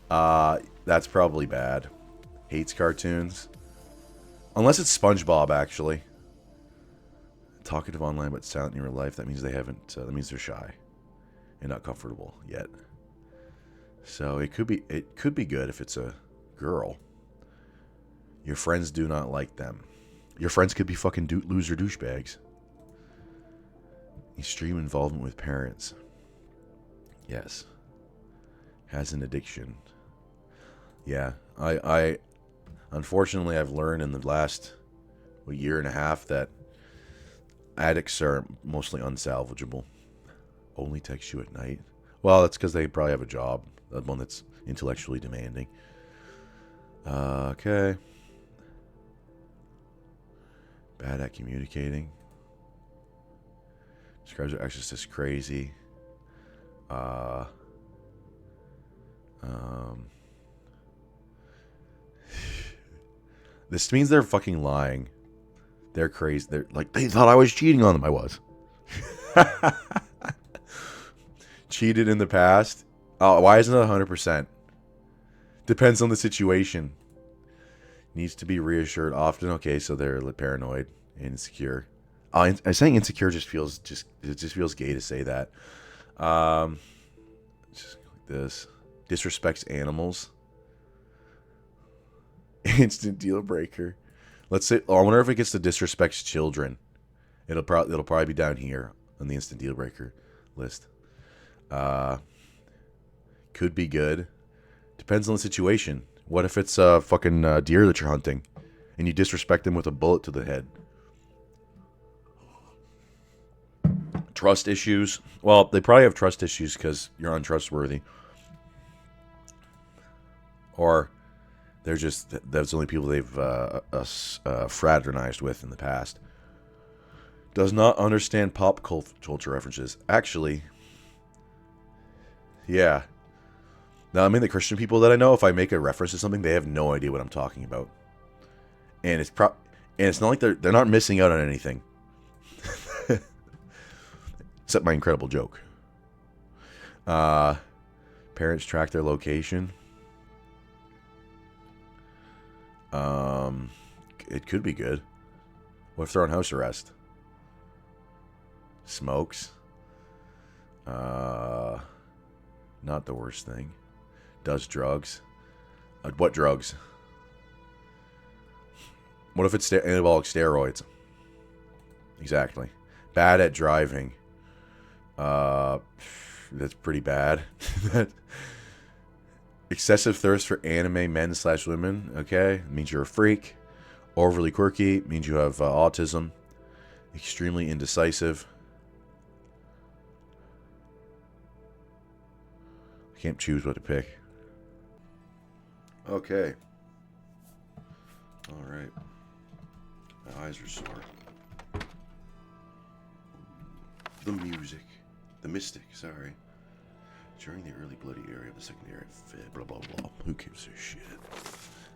That's probably bad. Hates cartoons. Unless it's SpongeBob, actually. Talkative online but silent in real life. That means they haven't. That means they're shy and not comfortable yet. So it could be good if it's a girl. Your friends do not like them. Your friends could be fucking loser douchebags. Extreme involvement with parents. Yes. Has an addiction. Yeah, I unfortunately I've learned in the last year and a half that addicts are mostly unsalvageable. Only text you at night. Well, that's because they probably have a job, one that's intellectually demanding. Okay. Bad at communicating. Describes their exes as crazy. This means they're fucking lying. They're crazy. They're like, they thought I was cheating on them. I was. Cheated in the past. Oh, why isn't it 100%? Depends on the situation. Needs to be reassured often. Okay, so they're paranoid and insecure. Saying insecure just feels gay to say that. Just like this. Disrespects animals. Instant deal breaker. Let's say. Oh, I wonder if it gets to disrespects children. It'll probably be down here on the instant deal breaker list. Could be good. Depends on the situation. What if it's a fucking deer that you're hunting, and you disrespect them with a bullet to the head? Trust issues. Well, they probably have trust issues because you're untrustworthy. Or that's the only people they've fraternized with in the past. Does not understand pop culture references. Actually, yeah. Now, I mean, the Christian people that I know, if I make a reference to something, they have no idea what I'm talking about. And it's not like they're not missing out on anything. Except my incredible joke. Parents track their location. It could be good. What if they're on house arrest? Smokes. Not the worst thing. Does drugs. What drugs? What if it's anabolic steroids? Exactly. Bad at driving. That's pretty bad. Excessive thirst for anime men/women. Okay, it means you're a freak. Overly quirky means you have autism. Extremely indecisive. I can't choose what to pick. Okay. All right. My eyes are sore. The music. The mystic, sorry. During the early bloody area of the secondary blah blah blah. Who gives a shit?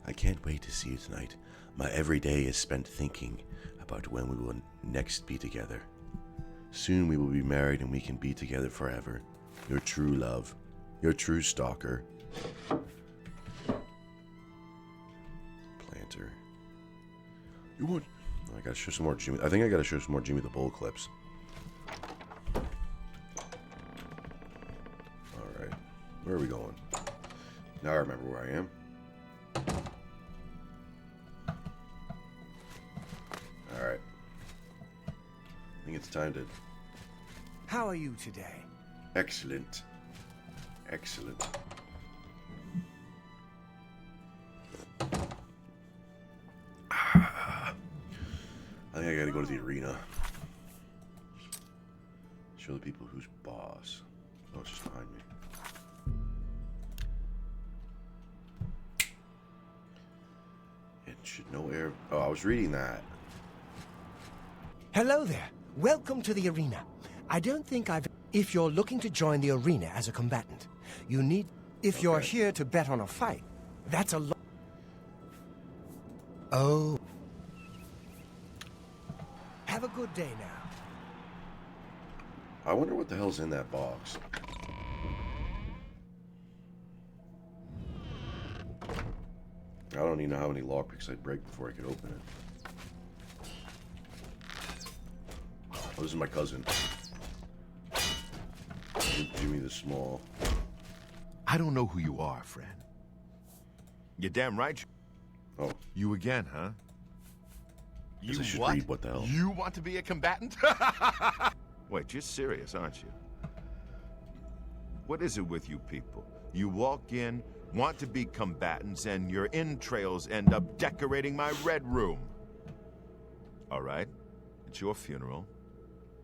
I can't wait to see you tonight. My every day is spent thinking about when we will next be together. Soon we will be married and we can be together forever. Your true love. Your true stalker. Planter. You want... I gotta show some more Jimmy... I think I gotta show some more Jimmy the Bull clips. Alright. Where are we going? Now I remember where I am. Alright. I think it's time to... How are you today? Excellent. Excellent. I think I gotta go to the arena. Show the people who's boss. Oh, it's just behind me. It should know air. Oh, I was reading that. Hello there. Welcome to the arena. I don't think I've... If you're looking to join the arena as a combatant, you need... If you're here to bet on a fight, that's a lot... Oh. Have a good day now. I wonder what the hell's in that box. I don't even know how many lockpicks I'd break before I could open it. Oh, this is my cousin. Jimmy the Small. I don't know who you are, friend. You're damn right. Oh. You again, huh? You I should read what the hell. You want to be a combatant? Wait, you're serious, aren't you? What is it with you people? You walk in, want to be combatants, and your entrails end up decorating my red room. All right, it's your funeral.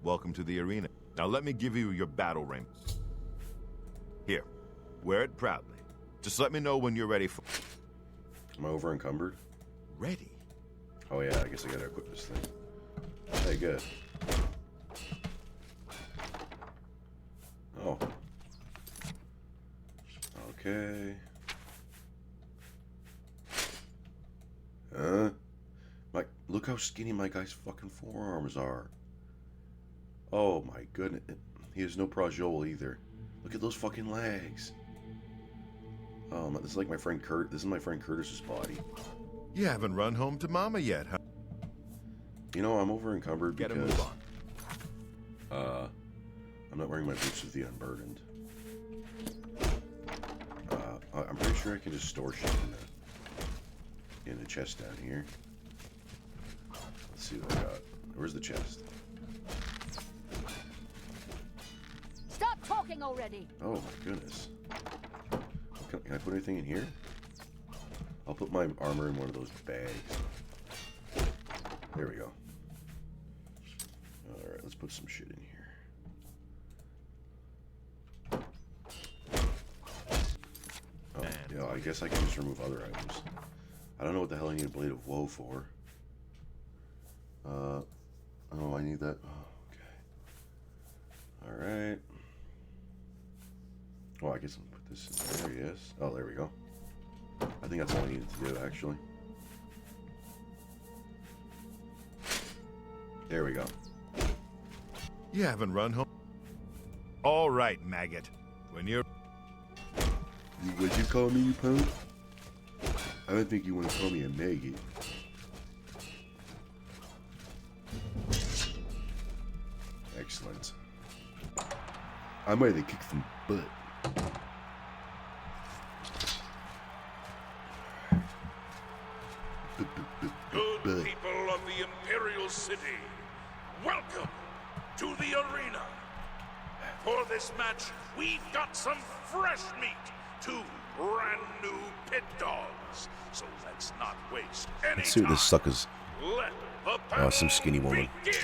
Welcome to the arena. Now let me give you your battle ring. Here, wear it proudly. Just let me know when you're ready for... Am I over encumbered? Ready? Oh yeah, I guess I gotta equip this thing. Hey, good. Oh. Okay. Look how skinny my guy's fucking forearms are. Oh my goodness. He has no prajol either. Look at those fucking legs. Oh, this is like my friend Kurt. This is my friend Curtis's body. You haven't run home to Mama yet, huh? You know, I'm over encumbered Get because... a move on. I'm not wearing my boots with the unburdened. I'm pretty sure I can just store shit Getting a chest down here. Let's see what I got. Where's the chest? Stop talking already. Oh my goodness. Can I put anything in here? I'll put my armor in one of those bags. There we go. Alright, let's put some shit in here. Oh, yeah, I guess I can just remove other items. I don't know what the hell I need a Blade of Woe for. Oh, I need that. Oh, okay. Alright. Oh, I guess I'm gonna put this in there, yes. Oh, there we go. I think that's all I needed to do, actually. There we go. You haven't run home. All right, maggot. When you're... What'd you call me, you punk? I don't think you want to call me a maggot. Excellent. I might have kicked some butt. Good people of the Imperial City, welcome to the arena. For this match, we've got some fresh meat, 2 brand new pit dogs. So let's not waste any Let's see what this time. sucker's. Let the Oh, some skinny woman. begin.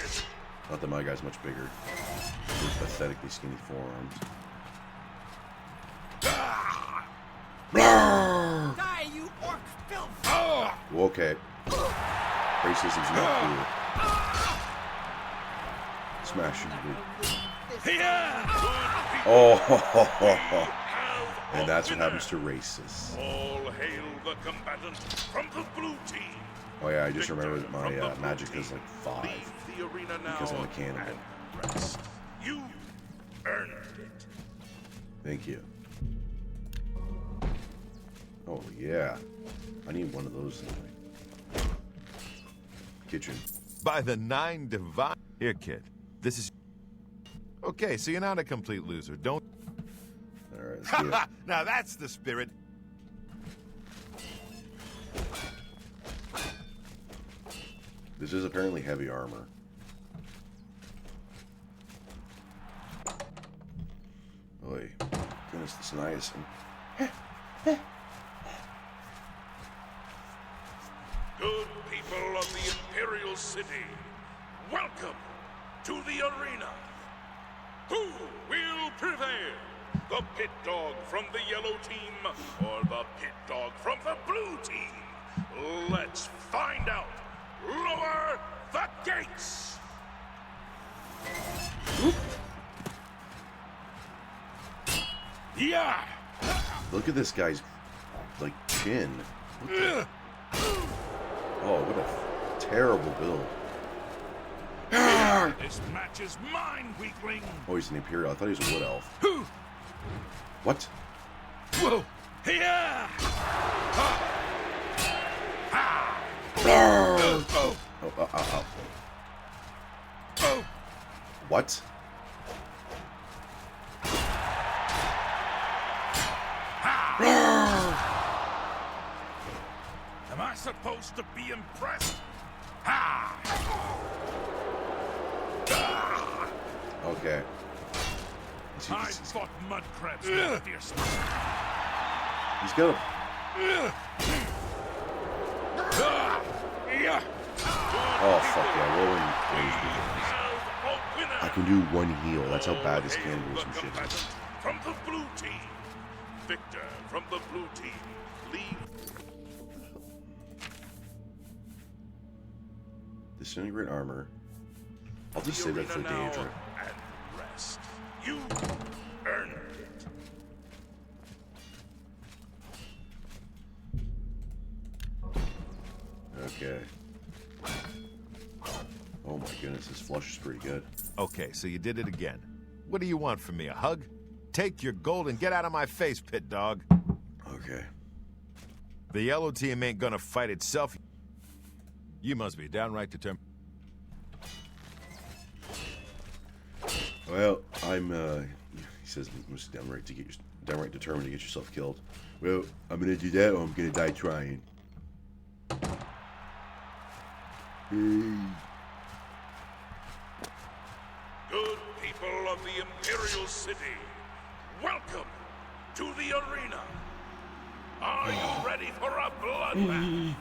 Not that my guy's much bigger. With pathetically skinny forearms. Die, you orc filth! Okay. Racism's not cool. Smash you, dude. Oh, and that's what happens to racists. All hail the combatant from the blue team. Oh yeah, I just Victor remember that my from the blue magic team. is like 5. Leave the arena now because I'm a cannibal. and rest. You earned it. Thank you. Oh yeah, I need one of those in my kitchen. By the 9 divine... Here, kid. This is... Okay, so you're not a complete loser. Don't... All right, let's do it. Now that's the spirit. This is apparently heavy armor. Oy, goodness, this niacin. Good people of the Imperial City, welcome to the arena. Who will prevail? The pit dog from the yellow team or the pit dog from the blue team? Let's find out. Lower the gates! Yeah! Look at this guy's like chin. What the- Oh, what a terrible build. This match is mine, weakling! Oh, he's an Imperial. I thought he was a Wood Elf. What? Whoa! Yeah! Oh, What? Am I supposed to be impressed? Ha! Okay. I fought mud crabs more fiercely. He's got a... Oh, fuck yeah. Rolling range. I can do one heal. That's how bad this cannibalism shit is. From the blue team. Victor from the blue team. Leave. Disintegrate armor. I'll just save that for arena now Daedra. and rest. You earned it. Okay. Oh my goodness, this flush is pretty good. Okay, so you did it again. What do you want from me, a hug? Take your gold and get out of my face, pit dog. Okay. The yellow team ain't gonna fight itself. You must be downright determined. Well, I'm, he says he was downright determined to get yourself killed. Well, I'm gonna do that or I'm gonna die trying. Good people of the Imperial City, welcome to the arena. Are you ready for a bloodbath?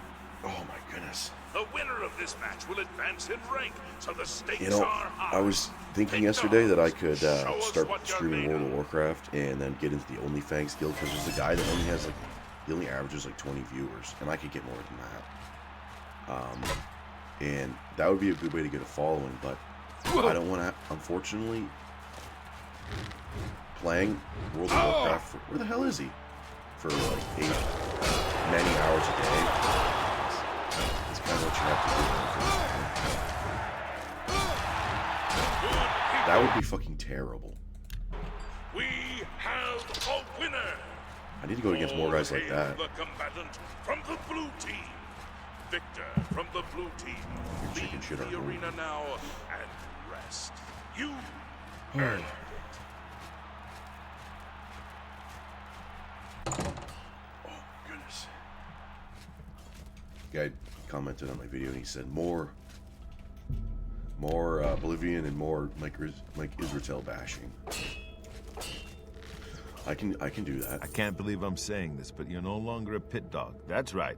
Oh my goodness. The winner of this match will advance in rank, so the stakes You know, are high. I was thinking Pick yesterday that I dogs. could Show us start what you're streaming made World of. of Warcraft and then get into the OnlyFans guild because there's a guy that only has like, he only averages like 20 viewers, and I could get more than that. And that would be a good way to get a following, but I don't want to, unfortunately, playing World of Warcraft for, where the hell is he? For like many hours a day. It's kind of what you have to do. That would be fucking terrible. We have a winner. I need to go against more guys like Hail that. The combatant from the blue team. Victor from the blue team. Chicken Leave shit the are home. arena now and rest. You earned it. Oh, goodness. Guy commented on my video and he said more Oblivion and more Mike Israel bashing. I can do that. I can't believe I'm saying this, but you're no longer a pit dog. That's right.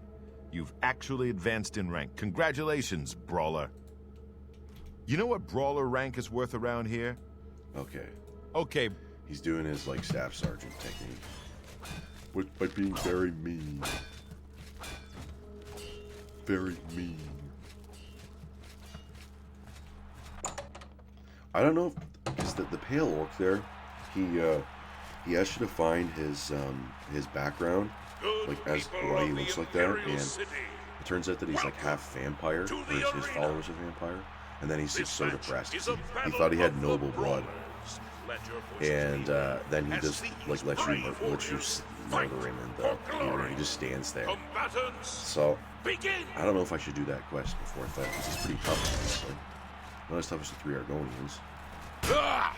You've actually advanced in rank. Congratulations, Brawler. You know what Brawler rank is worth around here? Okay. Okay, He's doing his like staff sergeant technique. By being very mean. Very mean. I don't know if because the pale orc there, he asked you to find his background, Good like as people why he of the looks like that, Imperial and City. it turns out that he's like half vampire, To or the his arena. followers are vampire, and then he's This just so match depressed. is 'cause a He battle thought he had of the noble blood, brawlers. Let your voices and be heard then he as just these like lets you brave warriors fight murder him, and for you know, glory. he just stands there. Combatants, So begin! I don't know if I should do that quest before I fight because it's pretty tough, honestly. Not as tough as the 3 Argonians. Ah!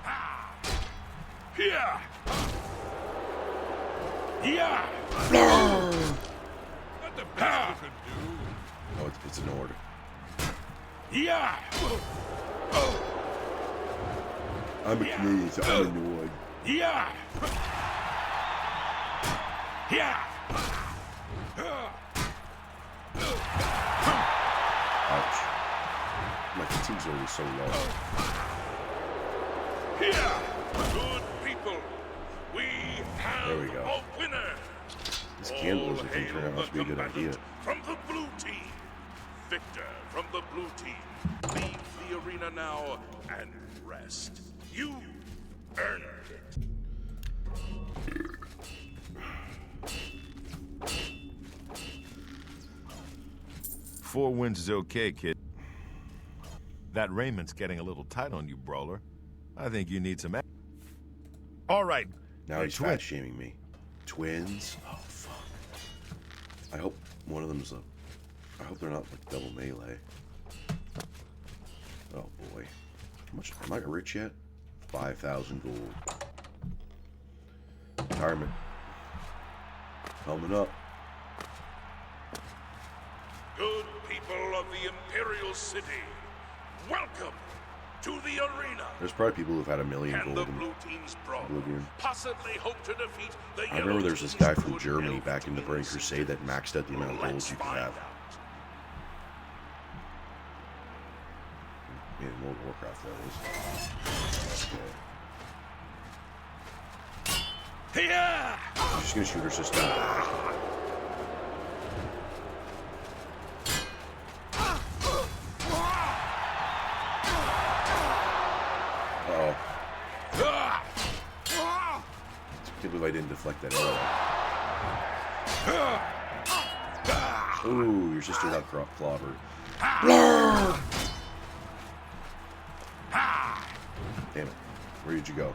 Ah! Here! Yeah! Not the best you could do. Oh, it's an order. Yeah! I'm a Canadian, so I'm annoyed. Yeah! Yeah! Ouch. My fatigue's already so low. Here! Good people, we have There we go. a winner! This cannibalism All thing hail turned out to be a good the idea. combatant From the blue team, Victor from the blue team. Leave the arena now and rest. You earned it. Four wins is okay, kid. That raiment's getting a little tight on you, Brawler. I think you need some... All right. Now he's twin- fat shaming me. Twins? Oh, fuck. I hope one of them's I hope they're not like double melee. Oh boy. How much? Am I rich yet? 5,000 gold. Retirement. Coming up. Good people of the Imperial City, welcome to the arena. There's probably people who've had 1 million Can gold the in blue team's brawler Oblivion. possibly hope to defeat the I remember there's this guy from Germany back in the Burning Crusade that maxed out the amount of gold Let's you could find have. out. In World of Warcraft, that is. Okay. Yeah! She's just gonna shoot her sister in the back. Uh-oh. I can't believe I didn't deflect that arrow. Ooh, your sister got clobbered. Damn it. Where did you go?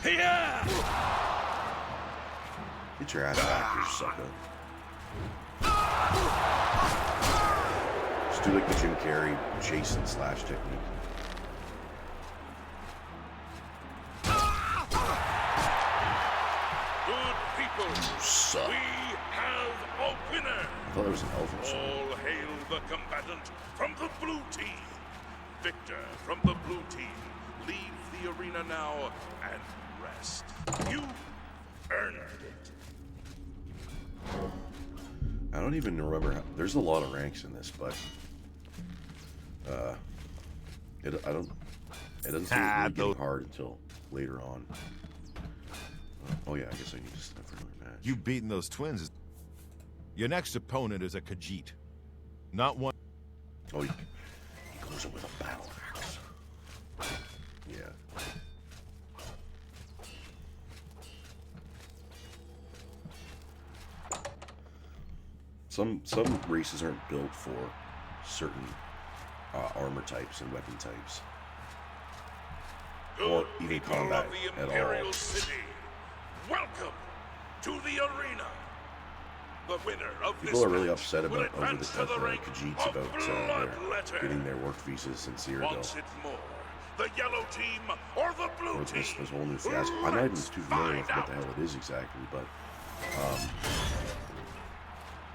Yeah! Get your ass back here, sucker. Just do like the Jim Carrey chase and slash technique. Good people, Suck. we have a winner. thought there was an elephant. All hail the combatant from the blue team. Victor from the blue team, leave the arena now and rest. You earned it. I don't even remember how, there's a lot of ranks in this, but it doesn't seem really getting hard until later on. Oh yeah, I guess I need to step for another match. You've beaten those twins. Your next opponent is a Khajiit. Not one. Oh, he goes in with a battle axe. Yeah. Some races aren't built for certain armor types and weapon types, or even combat at all. City, welcome to the arena. The winner of People this are really match upset will about over advance to the rank Khajiits of about Bloodletter. getting their work visas in Cyrodiil. Once it's more, the yellow team or the blue Or team. this whole new fiasco. I'm not even too familiar with what the hell it is exactly, but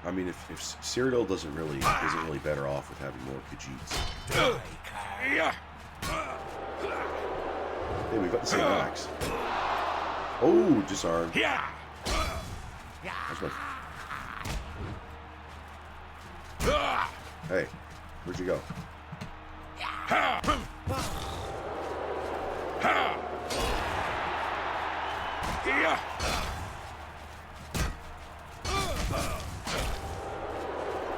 I mean, if Cyrodiil isn't really better off with having more Khajiits. Hey, we've got the same axe. Oh, disarm. That's my. Hey, where'd you go?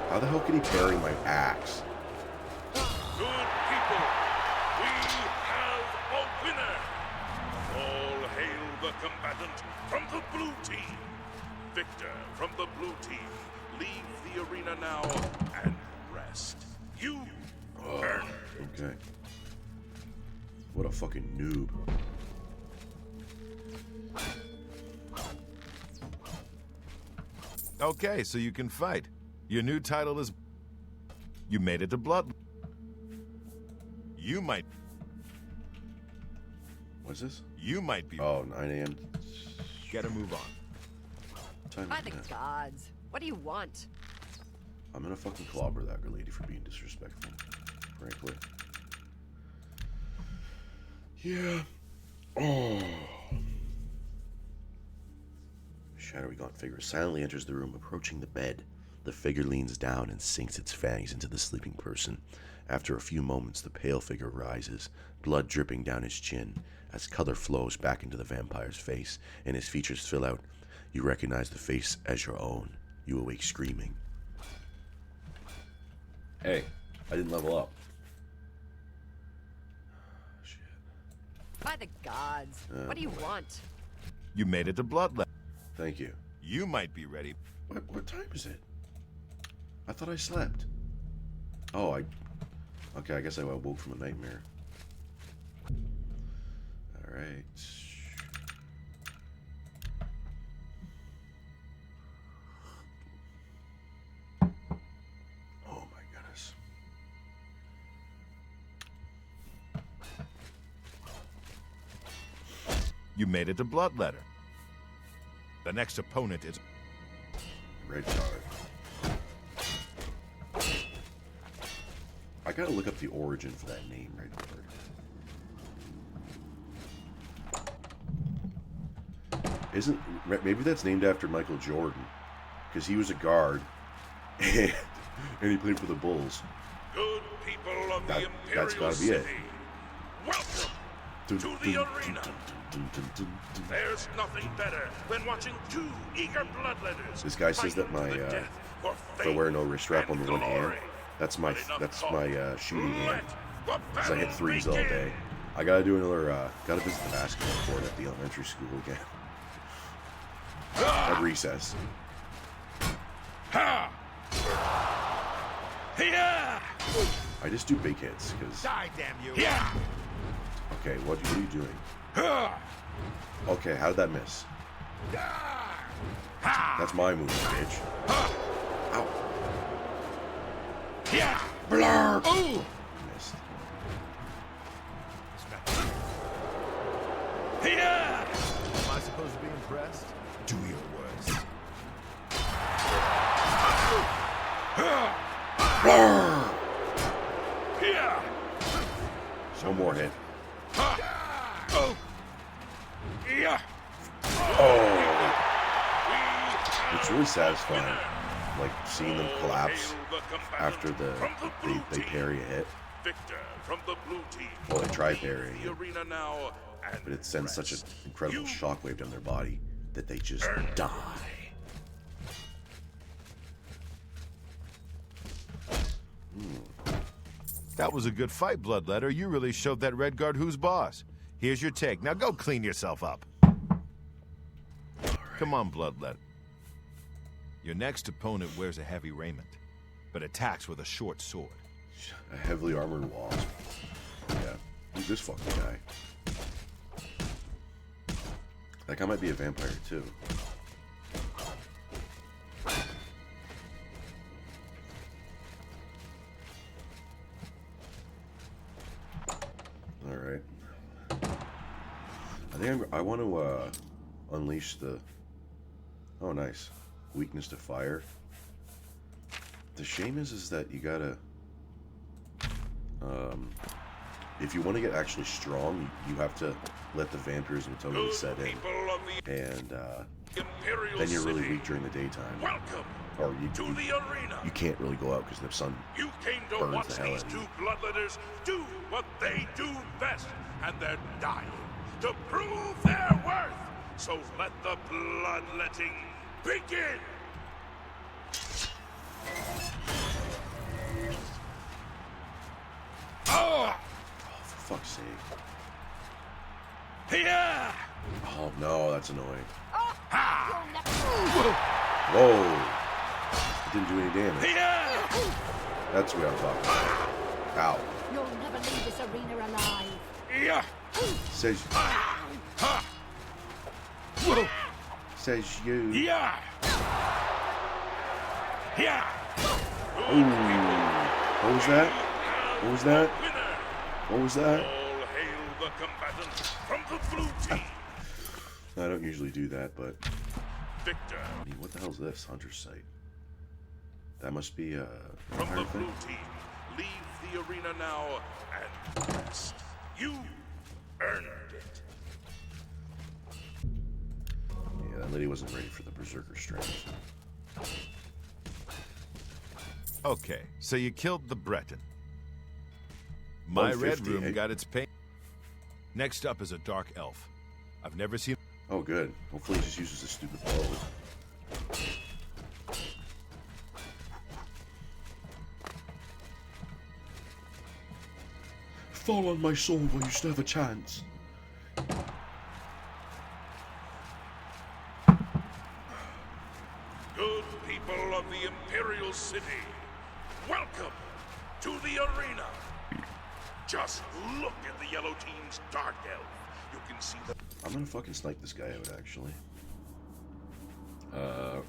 How the hell can he parry my axe? Good people, we have a winner. All hail the combatant from the blue team. Victor from the blue team, leave the arena now and rest. You earned it. Okay. What a fucking noob. Okay, so you can fight. Your new title is... You made it to Blood. You might... What's this? You might be... Oh, 9 a.m. Get a move on. Time By is the now. gods, what do you want? I'm gonna fucking clobber that lady for being disrespectful, frankly. Yeah. Oh. Shadowy gaunt figure silently enters the room, approaching the bed. The figure leans down and sinks its fangs into the sleeping person. After a few moments, the pale figure rises, blood dripping down his chin. As color flows back into the vampire's face and his features fill out, you recognize the face as your own. You awake screaming. Hey, I didn't level up. Shit. By the gods, what do you want? You made it to Bloodlet. Thank you. You might be ready. What time is it? I thought I slept. Oh, okay, I guess I woke from a nightmare. Alright. Oh my goodness. You made it to Bloodletter. The next opponent is... Red card. I gotta look up the origin for that name, Red card. Maybe that's named after Michael Jordan, because he was a guard and he played for the Bulls. Good people of the That's Imperial gotta be City, it. welcome to the arena. There's nothing better than watching two eager bloodletters. This guy says that fighting my to the death for if I fame wear no wrist strap on and the one hand, glory. that's my shooting hand. Let the Because I hit battle threes all begin. day. I gotta do another. Gotta visit the basketball court at the elementary school again. At recess. Ha! Yeah! I just do big hits because. Die, damn you! Yeah! Okay, what are you doing? Ha! Okay, how did that miss? That's my move, bitch. Ow. Yeah! Blur! Ooh! Missed. Yeah! Am I supposed to be impressed? Do your worst. Here. One more hit. Yeah. Oh, it's really satisfying, like seeing them collapse after they parry a hit. Victor from the blue team. Well, they try parrying The it, arena now, and but it sends such an incredible You shockwave down their body that they just die. That was a good fight, Bloodletter. You really showed that Red Guard who's boss. Here's your take. Now go clean yourself up. Come on, Bloodletter. Your next opponent wears a heavy raiment, but attacks with a short sword. A heavily armored wasp. Yeah, who's this fucking guy? That guy might be a vampire too. All right. I think I want to unleash the. Oh, nice. Weakness to fire. The shame is that you gotta. If you want to get actually strong, you have to let the vampirism totally set in, and then you're really weak during the daytime. welcome Or to the arena. you can't really go out because the sun. You came to burns watch the hell these out of you. two bloodletters do what they do best, and they're dying to prove their worth. So let the bloodletting begin. Oh, For fuck's sake! yeah. Oh no, that's annoying. You'll never. Whoa! It didn't do any damage. Yeah. That's what I'm talking about. Ow! You'll never leave this arena alive. Yeah. Says says you. Yeah. Yeah. Ooh! What was that? What was that? Winner. What was that? All hail the combatants from the blue team. I don't usually do that, but Victor I mean, what the hell is this? Hunter's sight. That must be a from the vampire blue thing. team. Leave the arena now and rest. You earned it. Yeah, that lady wasn't ready for the berserker strength. Okay, so you killed the Breton. My red 150, room eh? got its pay. Next up is a dark elf. I've never seen. Oh, good. Hopefully, he just uses this stupid bow. Fall on my sword while you still have a chance. Good people of the Imperial City, welcome to the arena. Just look at the yellow team's dark elf. You can see the I'm gonna fucking snipe this guy out, actually. Here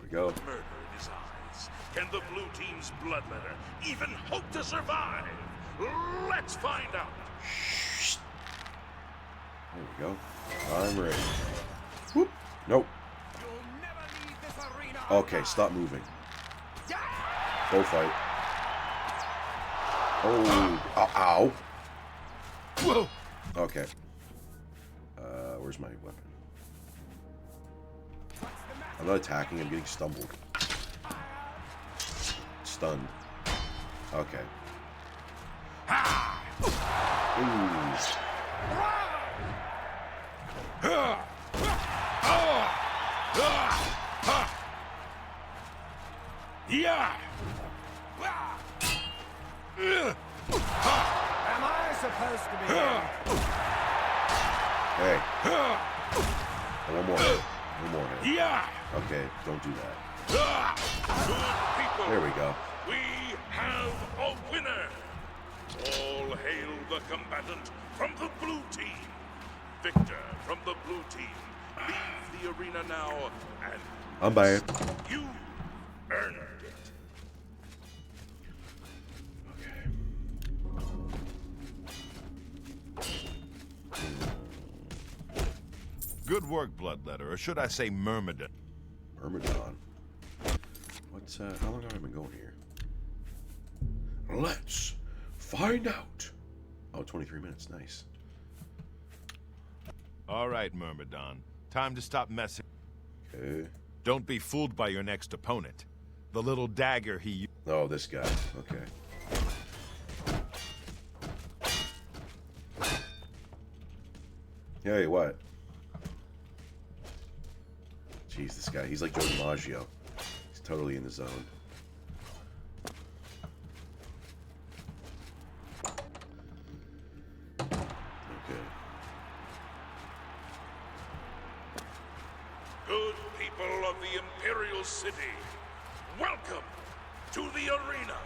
we go. murder in his eyes. Can the blue team's bloodletter even hope to survive? Let's find out. There we go. I'm ready. Whoop. Nope. You'll never leave this arena. Okay, stop moving. Go fight. Oh, ow, ow. Whoa! Okay. Where's my weapon? I'm not attacking, I'm getting stumbled. Stunned. Okay. Ooh. Yeah. Am I supposed to be here? Hey. One more hit. One more hit. Yeah. Okay, don't do that. Good people. There we go. We have a winner. All hail the combatant from the blue team. Victor from the blue team. Leave the arena now and I'm bad. you earned it. Good work, Bloodletter, or should I say Myrmidon? Myrmidon. What's how long have I been going here? Let's find out. Oh, 23 minutes. Nice. All right, Myrmidon. Time to stop messing. Okay. Don't be fooled by your next opponent. The little dagger he used. Oh, this guy. Okay. Hey, what? Jeez, this guy. He's like Joe DiMaggio. He's totally in the zone. Okay. Good people of the Imperial City, welcome to the arena.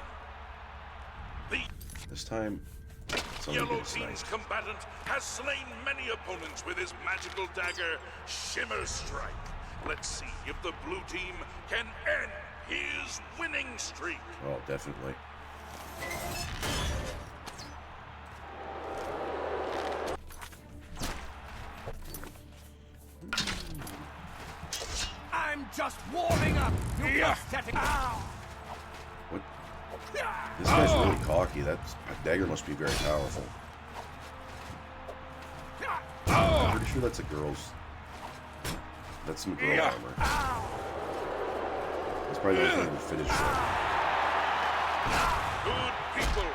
The This time, somebody Yellow gets Team's sniped. combatant has slain many opponents with his magical dagger, Shimmer Strike. Let's see if the blue team can end his winning streak. Oh, definitely. I'm just warming up. You're setting. Ow! What? This guy's really cocky. That dagger must be very powerful. I'm pretty sure that's a girl's. That's some girl armor. That's probably the only thing that would fit his shirt. Good people,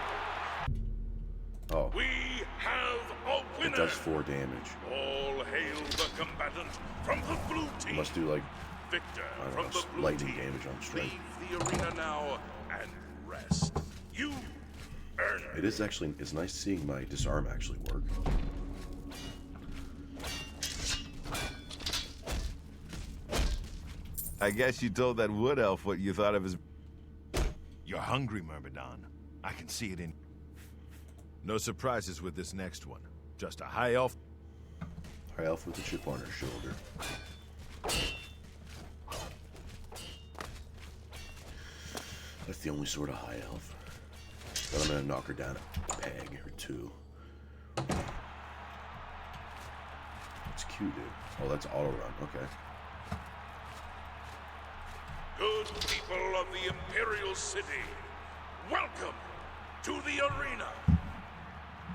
Oh, we have a winner. it does 4 damage. All hail the combatant from the blue It team. must do like, Victor I don't from know, the blue lightning team. damage on strike. Leave the arena now and rest. You earned It is actually, it's nice seeing my disarm actually work. I guess you told that wood elf what you thought of his... You're hungry, Myrmidon. I can see it in... No surprises with this next one. Just a high elf... High elf with a chip on her shoulder. That's the only sort of high elf. But I'm gonna knock her down a peg or 2. It's cute, dude. Oh, that's auto run. Okay. good people of the Imperial City. Welcome to the arena.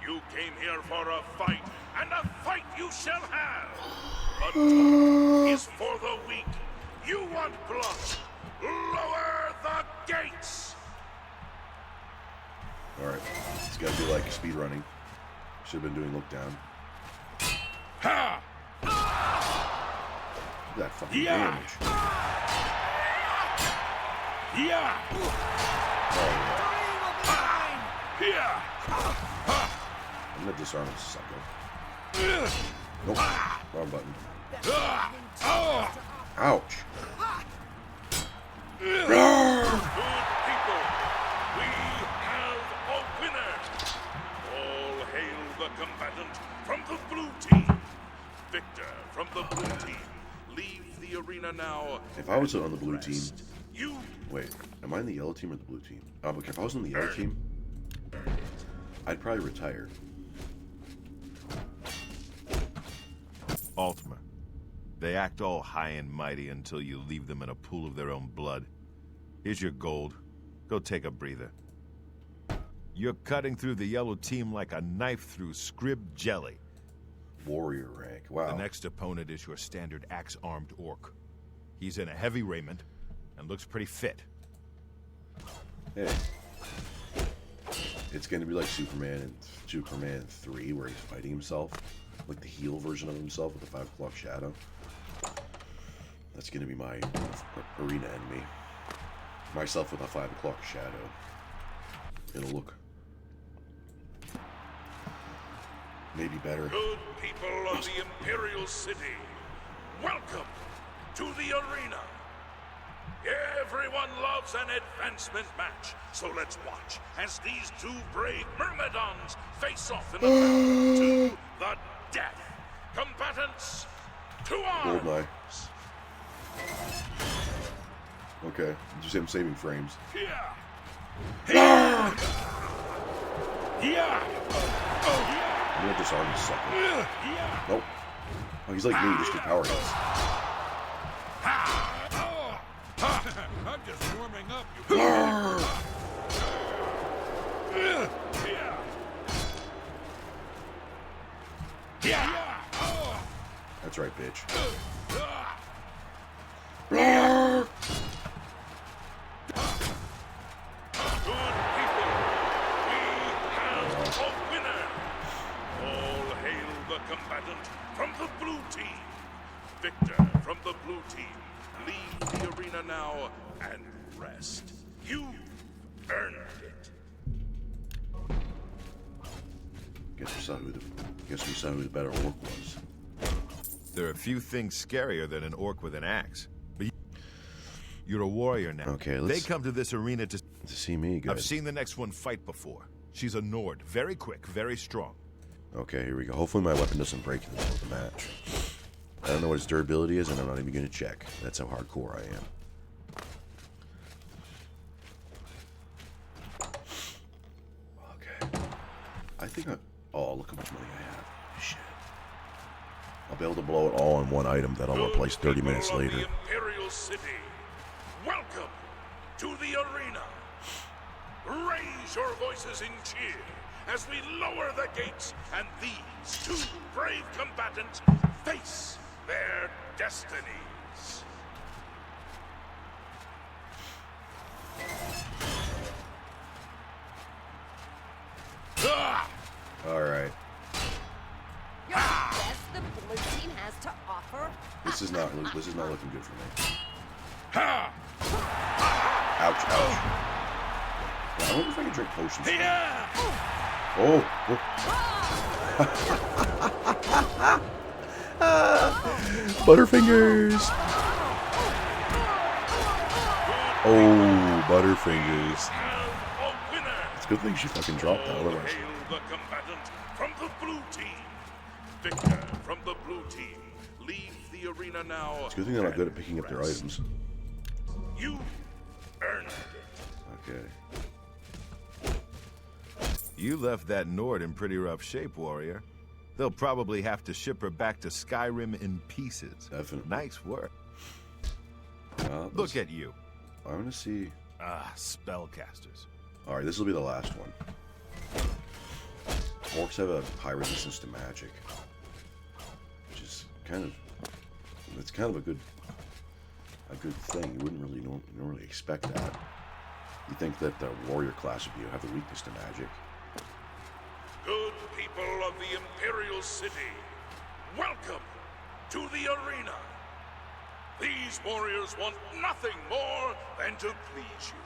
You came here for a fight, and a fight you shall have. The talk is for the weak. You want blood? Lower the gates! Alright. It's gotta be like speed running. Should have been doing look down. Ha! Look at that fucking Yeah. damage. Yeah! Yeah! I'm gonna disarm this sucker. Nope. Wrong button. Ouch. Good people, we have a winner. All hail the combatant from the blue team. Victor from the blue team. Leave the arena now. If I was on the blue team... Rest. You Wait, am I in the yellow team or the blue team? Okay, if I was on the yellow team, I'd probably retire. Altmer. They act all high and mighty until you leave them in a pool of their own blood. Here's your gold. Go take a breather. You're cutting through the yellow team like a knife through scrib jelly. Warrior rank. Wow. The next opponent is your standard axe-armed orc. He's in a heavy raiment and looks pretty fit. Hey. It's gonna be like Superman 3, where he's fighting himself. Like the heel version of himself with the 5 o'clock shadow. That's gonna be my arena enemy. Myself with a 5 o'clock shadow. It'll look maybe better. good people of the Imperial City. Welcome to the arena. Everyone loves an advancement match, so let's watch as these two brave Myrmidons face off in the battle to the death. Combatants, to arms! Goldeneye. Okay, just him saving frames. Yeah! Yeah! Yeah! Oh, yeah! I'm gonna disarm this sucker. Yeah! Nope. Oh, he's like me, just get power hits. I'm just warming up, you That's right, bitch. Good people, we have a winner. All hail the combatant from the blue team. Victor from the blue team, leave the arena now and rest. You earned it. Guess we saw who the better orc was. There are a few things scarier than an orc with an axe. But you're a warrior now. Okay, They come to this arena to see me. Good. I've seen the next one fight before. She's a Nord, very quick, very strong. Okay, here we go. Hopefully my weapon doesn't break in the middle of the match. I don't know what its durability is, and I'm not even going to check. That's how hardcore I am. Okay. I think oh, look how much money I have. Shit. I'll be able to blow it all on one item that I'll replace 30 minutes People of later. the Imperial City, welcome to the arena. Raise your voices in cheer as we lower the gates and these two brave combatants face their destinies. All right. You're the best the blue team has to offer. This is not looking good for me. Ouch, ouch. Yeah, I wonder if I can drink potions. Oh. Butterfingers. Oh, Butterfingers. A winner. It's a good thing she fucking dropped that. Otherwise, Hail the combatant from the blue team. Victor from the blue team. Leave the arena now. it's a good thing they're not good at picking up their Rest. items. You earned it. Okay. You left that Nord in pretty rough shape, warrior. They'll probably have to ship her back to Skyrim in pieces. Definitely. Nice work. Let's- Look at you. I'm gonna see. Spellcasters. All right, this will be the last one. Orcs have a high resistance to magic, which is it's kind of a good thing. You wouldn't really don't really expect that. You think that the warrior class would have a weakness to magic. Good people of the Imperial City, welcome to the arena. These warriors want nothing more than to please you.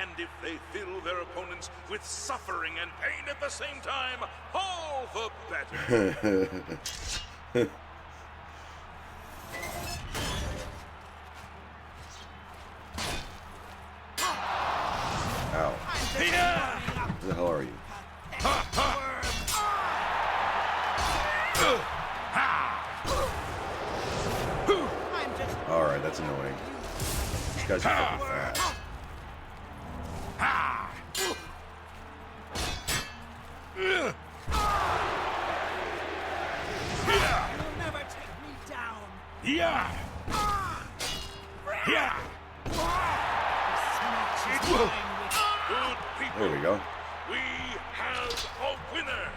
And if they fill their opponents with suffering and pain at the same time, all the better. Ow. Who the hell are you? Alright, that's annoying. These guys are fucking fast. You'll never take me down. Good people, There we go. we have a winner.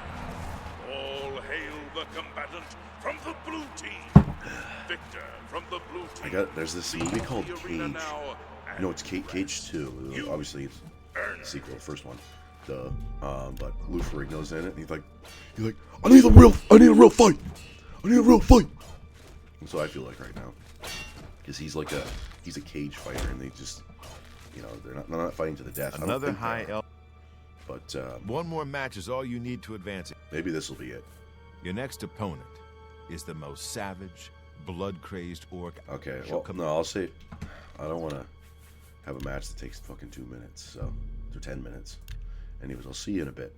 All hail the combatant from the blue team. Victor from the blue team. There's this movie called The Cage. arena now and No, it's Cage 2. Obviously, it's the sequel, the first one. But Lou Ferrigno's in it, and he's like, I need a real fight. That's what I feel like right now, because he's a cage fighter, and they just, they're not fighting to the death. I don't Another think they high are. elf. But One more match is all you need to advance it. maybe this will be it. Your next opponent is the most savage, blood-crazed orc. Okay, She'll well, come- no, I'll say, I don't want to have a match that takes fucking 2 minutes, or 10 minutes. Anyways, I'll see you in a bit.